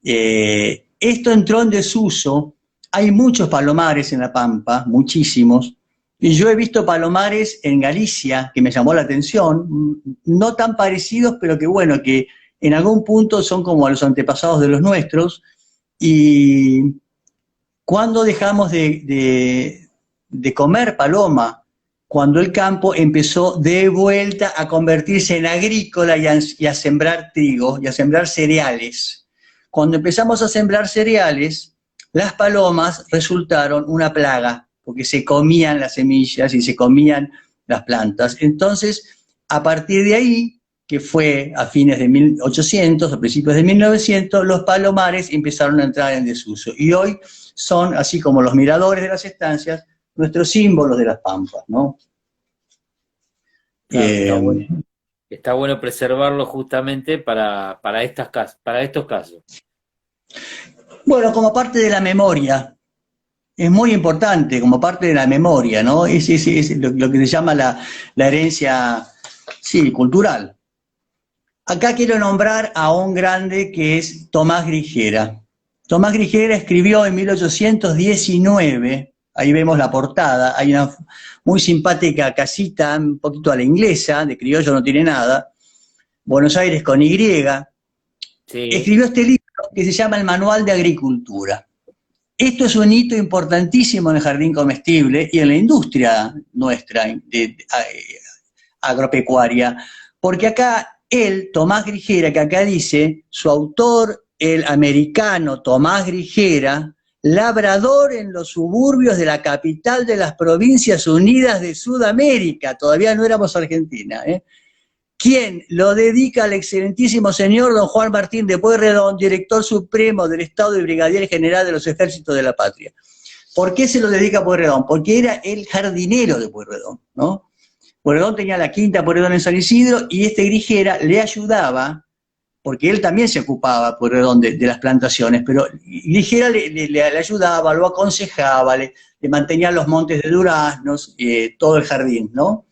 Esto entró en desuso, hay muchos palomares en La Pampa, muchísimos, y yo he visto palomares en Galicia que me llamó la atención, no tan parecidos, pero que bueno, que en algún punto son como los antepasados de los nuestros, y cuando dejamos de comer paloma, cuando el campo empezó de vuelta a convertirse en agrícola y a sembrar trigo y a sembrar cereales. Cuando empezamos a sembrar cereales, las palomas resultaron una plaga, porque se comían las semillas y se comían las plantas. Entonces, a partir de ahí, que fue a fines de 1800, a principios de 1900, los palomares empezaron a entrar en desuso. Y hoy son, así como los miradores de las estancias, nuestros símbolos de las pampas, ¿no? Claro, está bueno preservarlo justamente para estos casos. Bueno, como parte de la memoria, es muy importante como parte de la memoria, ¿no? Es lo que se llama la herencia, sí, cultural. Acá quiero nombrar a un grande que es Tomás Grigera. Tomás Grigera escribió en 1819, ahí vemos la portada, hay una muy simpática casita, un poquito a la inglesa, de criollo no tiene nada, Buenos Aires con Y. Sí. Escribió este libro que se llama El Manual de Agricultura. Esto es un hito importantísimo en el jardín comestible y en la industria nuestra agropecuaria, porque acá él, Tomás Grigera, que acá dice, su autor, el americano Tomás Grigera, labrador en los suburbios de la capital de las Provincias Unidas de Sudamérica, todavía no éramos Argentina, quien lo dedica al excelentísimo señor don Juan Martín de Pueyrredón, director supremo del Estado y brigadier general de los ejércitos de la patria. ¿Por qué se lo dedica a Pueyrredón? Porque era el jardinero de Pueyrredón, ¿no? Pueyrredón tenía la quinta Pueyrredón en San Isidro y este Grigera le ayudaba, porque él también se ocupaba, Pueyrredón, de las plantaciones, pero Grigera le ayudaba, lo aconsejaba, le mantenía los montes de duraznos, todo el jardín, ¿no?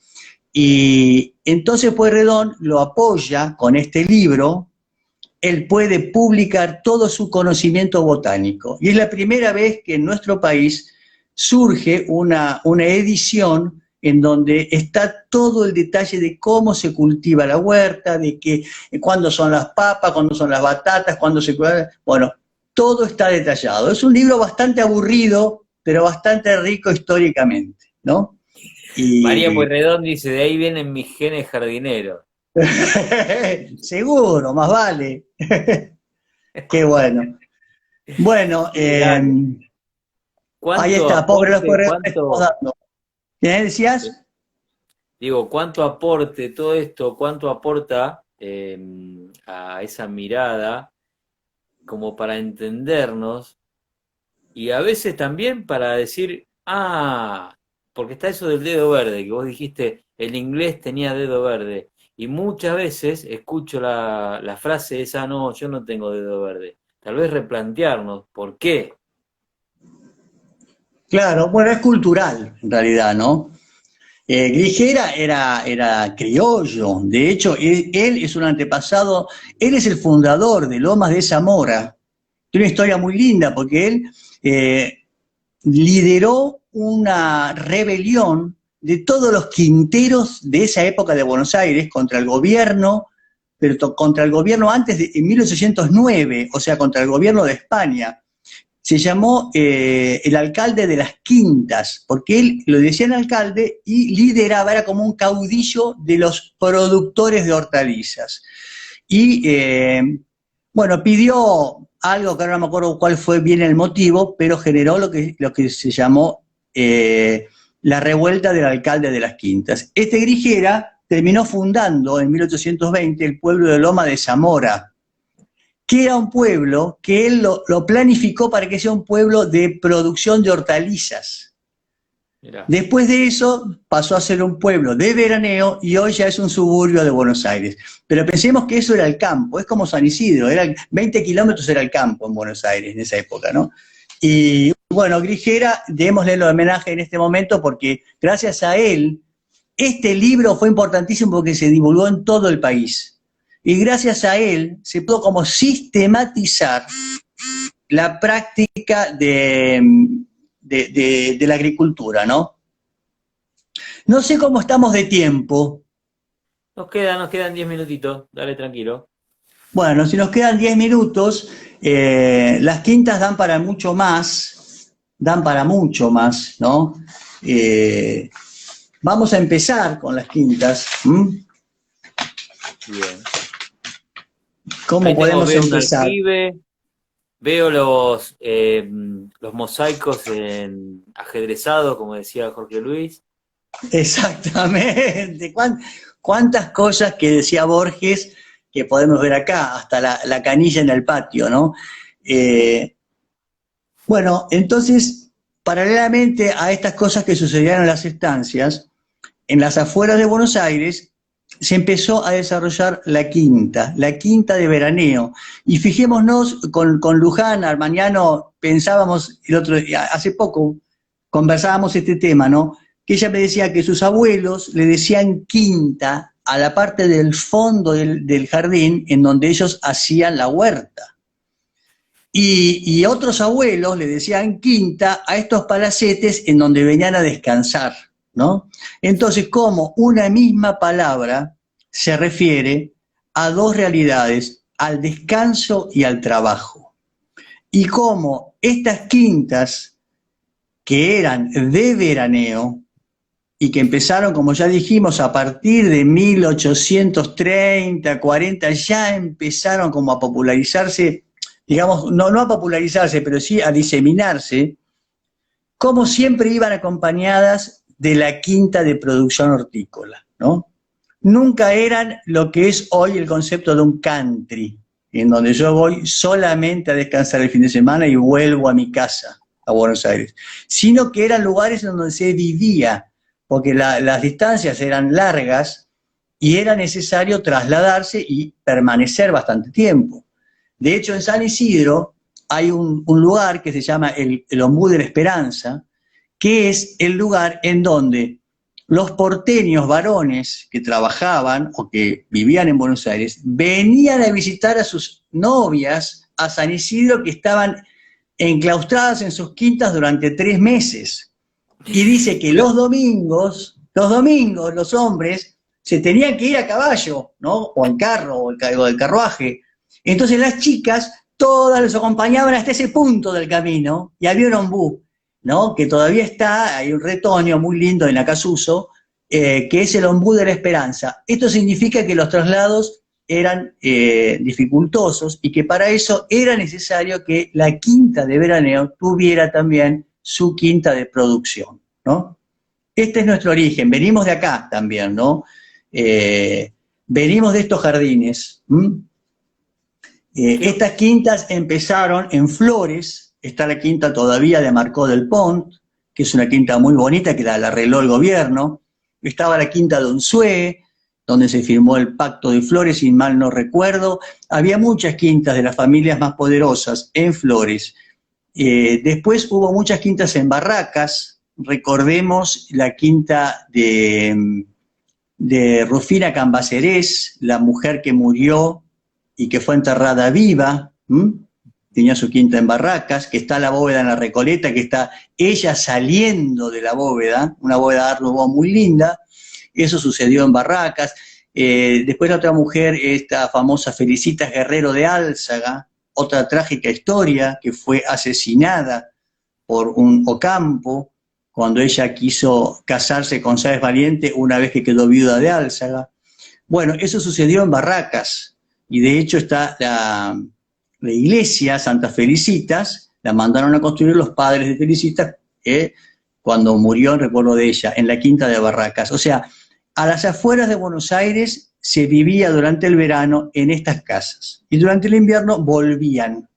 Y entonces Pueyrredón lo apoya con este libro, él puede publicar todo su conocimiento botánico. Y es la primera vez que en nuestro país surge una edición en donde está todo el detalle de cómo se cultiva la huerta, de cuándo son las papas, cuándo son las batatas, cuándo se... Bueno, todo está detallado. Es un libro bastante aburrido, pero bastante rico históricamente, ¿no? Y... María Pueyrredón dice, de ahí vienen mis genes jardineros. Seguro, más vale. Qué bueno. Bueno, ahí está, pobre los corredores. ¿Qué decías? Digo, ¿cuánto aporte todo esto, cuánto aporta a esa mirada como para entendernos y a veces también para decir, porque está eso del dedo verde, que vos dijiste, el inglés tenía dedo verde, y muchas veces escucho la frase esa, no, yo no tengo dedo verde. Tal vez replantearnos, ¿por qué? Claro, bueno, es cultural, en realidad, ¿no? Grigera era criollo, de hecho, él es un antepasado, él es el fundador de Lomas de Zamora. Tiene una historia muy linda, porque él lideró una rebelión de todos los quinteros de esa época de Buenos Aires contra el gobierno, pero contra el gobierno antes de en 1809, o sea, contra el gobierno de España. Se llamó el alcalde de las Quintas, porque él lo decían alcalde y lideraba, era como un caudillo de los productores de hortalizas. Y, bueno, pidió algo que ahora no me acuerdo cuál fue bien el motivo, pero generó lo que se llamó la revuelta del alcalde de las Quintas. Este Grigera terminó fundando en 1820 el pueblo de Loma de Zamora, que era un pueblo que él lo planificó para que sea un pueblo de producción de hortalizas. Mirá. Después de eso pasó a ser un pueblo de veraneo y hoy ya es un suburbio de Buenos Aires. Pero pensemos que eso era el campo, es como San Isidro, 20 kilómetros era el campo en Buenos Aires en esa época, ¿no? Y bueno, Grijera, démosle el homenaje en este momento porque gracias a él, este libro fue importantísimo porque se divulgó en todo el país. Y gracias a él se pudo como sistematizar la práctica de la agricultura, ¿no? No sé cómo estamos de tiempo. Nos quedan 10 minutitos, dale tranquilo. Bueno, si nos quedan 10 minutos, las quintas dan para mucho más, ¿no? Vamos a empezar con las quintas. Bien. ¿Cómo podemos empezar? Veo los mosaicos ajedrezados, como decía Jorge Luis. Exactamente. ¿Cuántas cosas que decía Borges que podemos ver acá? Hasta la canilla en el patio, ¿no? Bueno, entonces, paralelamente a estas cosas que sucedían en las estancias, en las afueras de Buenos Aires se empezó a desarrollar la quinta de veraneo. Y fijémonos, con Luján Armaniano pensábamos, hace poco conversábamos este tema, ¿no? Que ella me decía que sus abuelos le decían quinta a la parte del fondo del jardín en donde ellos hacían la huerta. Y otros abuelos le decían quinta a estos palacetes en donde venían a descansar, ¿no? Entonces, como una misma palabra se refiere a dos realidades, al descanso y al trabajo. Y como estas quintas, que eran de veraneo, y que empezaron, como ya dijimos, a partir de 1830, 40, ya empezaron como a popularizarse, digamos, no a popularizarse, pero sí a diseminarse, como siempre iban acompañadas de la quinta de producción hortícola, ¿no? Nunca eran lo que es hoy el concepto de un country, en donde yo voy solamente a descansar el fin de semana y vuelvo a mi casa, a Buenos Aires, sino que eran lugares en donde se vivía, porque las distancias eran largas y era necesario trasladarse y permanecer bastante tiempo. De hecho, en San Isidro hay un lugar que se llama el Ombú de la Esperanza, que es el lugar en donde los porteños varones que trabajaban o que vivían en Buenos Aires venían a visitar a sus novias a San Isidro, que estaban enclaustradas en sus quintas durante 3 meses. Y dice que los domingos, los hombres se tenían que ir a caballo, ¿no? O en carro, o el carruaje. Entonces las chicas, todas los acompañaban hasta ese punto del camino, y había un ombú, ¿no? Que todavía está, hay un retoño muy lindo en Acasuso, que es el Ombú de la Esperanza. Esto significa que los traslados eran dificultosos y que para eso era necesario que la quinta de veraneo tuviera también su quinta de producción, ¿no? Este es nuestro origen, venimos de acá también, ¿no? Venimos de estos jardines. Estas quintas empezaron en Flores, está la quinta todavía de Marcó del Pont, que es una quinta muy bonita que la arregló el gobierno. Estaba la quinta de Unzué, donde se firmó el Pacto de Flores, si mal no recuerdo. Había muchas quintas de las familias más poderosas en Flores. Después hubo muchas quintas en Barracas. Recordemos la quinta de Rufina Cambacerés, la mujer que murió y que fue enterrada viva. Tenía su quinta en Barracas, que está la bóveda en la Recoleta, que está ella saliendo de la bóveda, una bóveda Art Nouveau muy linda. Eso sucedió en Barracas. Después la otra mujer, esta famosa Felicitas Guerrero de Álzaga, otra trágica historia, que fue asesinada por un Ocampo cuando ella quiso casarse con Sáenz Valiente una vez que quedó viuda de Álzaga. Bueno, eso sucedió en Barracas, y de hecho está la iglesia Santa Felicitas, la mandaron a construir los padres de Felicitas, cuando murió en recuerdo de ella, en la quinta de Barracas. O sea, a las afueras de Buenos Aires se vivía durante el verano en estas casas, y durante el invierno volvían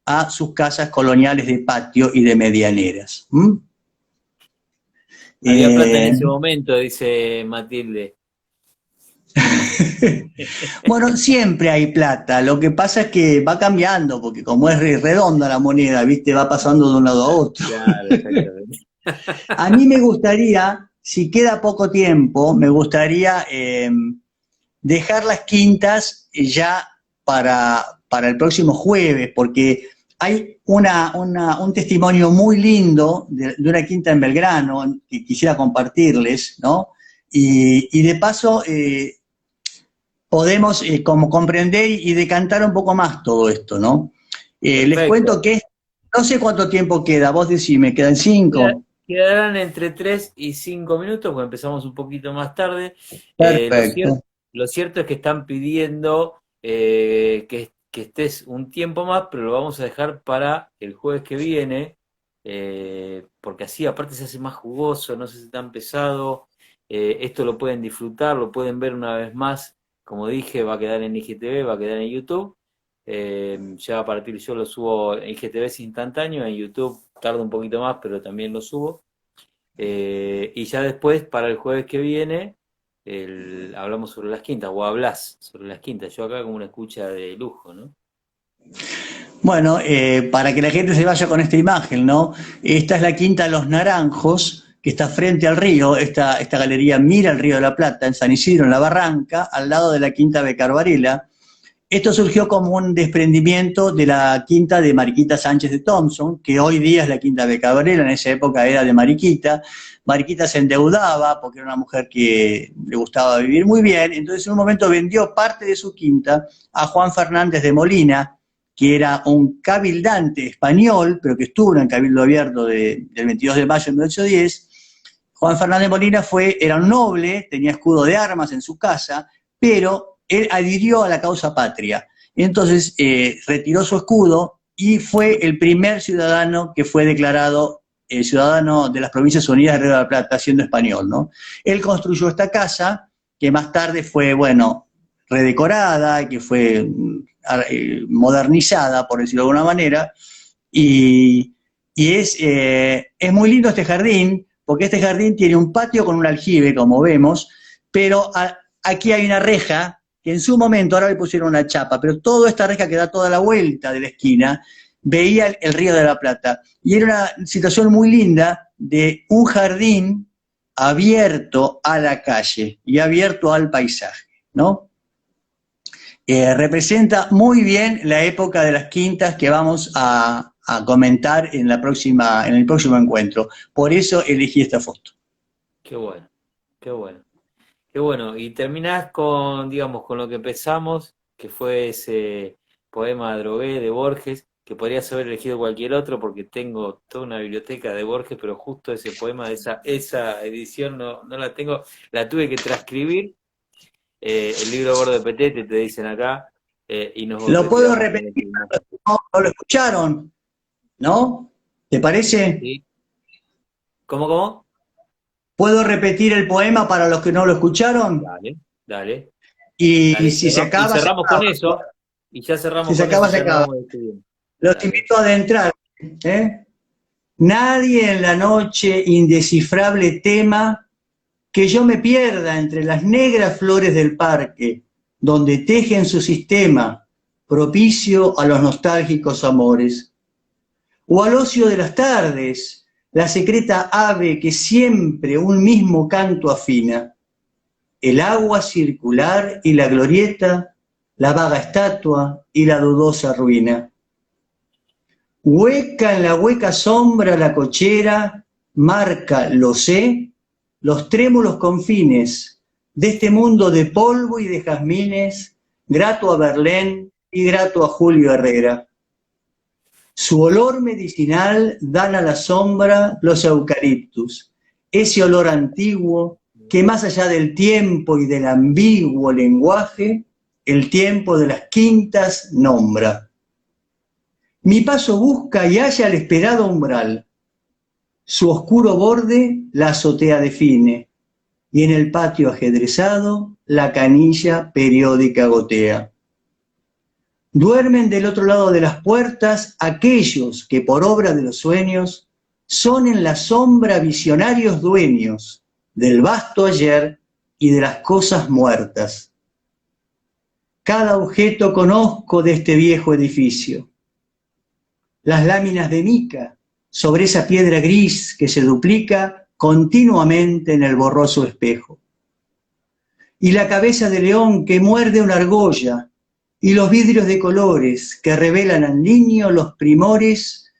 a sus casas coloniales de patio y de medianeras. Había plata en ese momento, dice Matilde. Bueno, siempre hay plata, lo que pasa es que va cambiando, porque como es redonda la moneda, ¿viste? Va pasando de un lado a otro. Claro, exactamente. A mí me gustaría, si queda poco tiempo, me gustaría dejar las quintas ya para el próximo jueves, porque hay un testimonio muy lindo de una quinta en Belgrano que quisiera compartirles, ¿no? Y de paso podemos como comprender y decantar un poco más todo esto, ¿no? Les cuento Perfecto. que no sé cuánto tiempo queda, vos decime, ¿quedan Queda- 5? Quedarán entre 3 y 5 minutos, porque empezamos un poquito más tarde. Perfecto. Lo cierto es que están pidiendo que estés un tiempo más, pero lo vamos a dejar para el jueves que viene, porque así aparte se hace más jugoso, no se hace tan pesado. Esto lo pueden disfrutar, lo pueden ver una vez más. Como dije, va a quedar en IGTV, va a quedar en YouTube. Ya a partir yo lo subo en IGTV es instantáneo, en YouTube tarda un poquito más, pero también lo subo. Y ya después, para el jueves que viene, hablamos sobre las quintas, o hablas sobre las quintas. Yo acá como una escucha de lujo, ¿no? Bueno, para que la gente se vaya con esta imagen, ¿no? Esta es la Quinta Los Naranjos, que está frente al río. Esta galería mira el río de la Plata, en San Isidro, en La Barranca, al lado de la Quinta Becar Varela. Esto surgió como un desprendimiento de la quinta de Mariquita Sánchez de Thompson, que hoy día es la quinta de Cabrera, en esa época era de Mariquita. Mariquita se endeudaba porque era una mujer que le gustaba vivir muy bien, entonces en un momento vendió parte de su quinta a Juan Fernández de Molina, que era un cabildante español, pero que estuvo en el Cabildo Abierto del 22 de mayo de 1810. Juan Fernández de Molina era un noble, tenía escudo de armas en su casa, pero él adhirió a la causa patria. Entonces retiró su escudo y fue el primer ciudadano que fue declarado ciudadano de las Provincias Unidas de Río de la Plata, siendo español, ¿no? Él construyó esta casa, que más tarde fue, bueno, redecorada, que fue modernizada, por decirlo de alguna manera, y, es muy lindo este jardín, porque este jardín tiene un patio con un aljibe, como vemos, pero aquí hay una reja que en su momento, ahora le pusieron una chapa, pero toda esta reja que da toda la vuelta de la esquina, veía el Río de la Plata. Y era una situación muy linda de un jardín abierto a la calle y abierto al paisaje, ¿no? Representa muy bien la época de las quintas que vamos a comentar en el próximo encuentro. Por eso elegí esta foto. Qué bueno, qué bueno. Qué bueno. Y terminás con, digamos, con lo que empezamos, que fue ese poema Drogué de Borges, que podrías haber elegido cualquier otro porque tengo toda una biblioteca de Borges, pero justo ese poema, esa edición no la tengo, la tuve que transcribir. El libro gordo de Petete, te dicen acá, y nos Lo puedo retiramos con esa repetir, imagen. no lo escucharon, ¿no? ¿Te parece? ¿Sí? ¿Cómo, cómo? ¿Puedo repetir el poema para los que no lo escucharon? Dale, dale, Y dale. si se Y acaba, se cerramos con acaba. eso, y ya Si cerramos se con eso, acaba, y se ya nos acaba. vamos despidiendo. Los Dale. invito a adentrar. ¿eh? Nadie en la noche indescifrable tema que yo me pierda entre las negras flores del parque, donde tejen su sistema propicio a los nostálgicos amores. O al ocio de las tardes, la secreta ave que siempre un mismo canto afina. El agua circular y la glorieta, la vaga estatua y la dudosa ruina. Hueca en la hueca sombra la cochera, marca, lo sé, los trémulos confines de este mundo de polvo y de jazmines, grato a Berlén y grato a Julio Herrera. Su olor medicinal dan a la sombra los eucaliptus, ese olor antiguo que más allá del tiempo y del ambiguo lenguaje, el tiempo de las quintas nombra. Mi paso busca y halla el esperado umbral. Su oscuro borde la azotea define, y en el patio ajedrezado la canilla periódica gotea. Duermen del otro lado de las puertas aquellos que por obra de los sueños son en la sombra visionarios dueños del vasto ayer y de las cosas muertas. Cada objeto conozco de este viejo edificio. Las láminas de mica sobre esa piedra gris que se duplica continuamente en el borroso espejo. Y la cabeza de león que muerde una argolla, y los vidrios de colores que revelan al niño los primores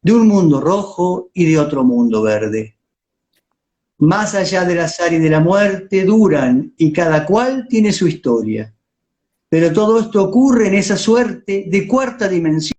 de un mundo rojo y de otro mundo verde. Más allá del azar y de la muerte duran, y cada cual tiene su historia. Pero todo esto ocurre en esa suerte de cuarta dimensión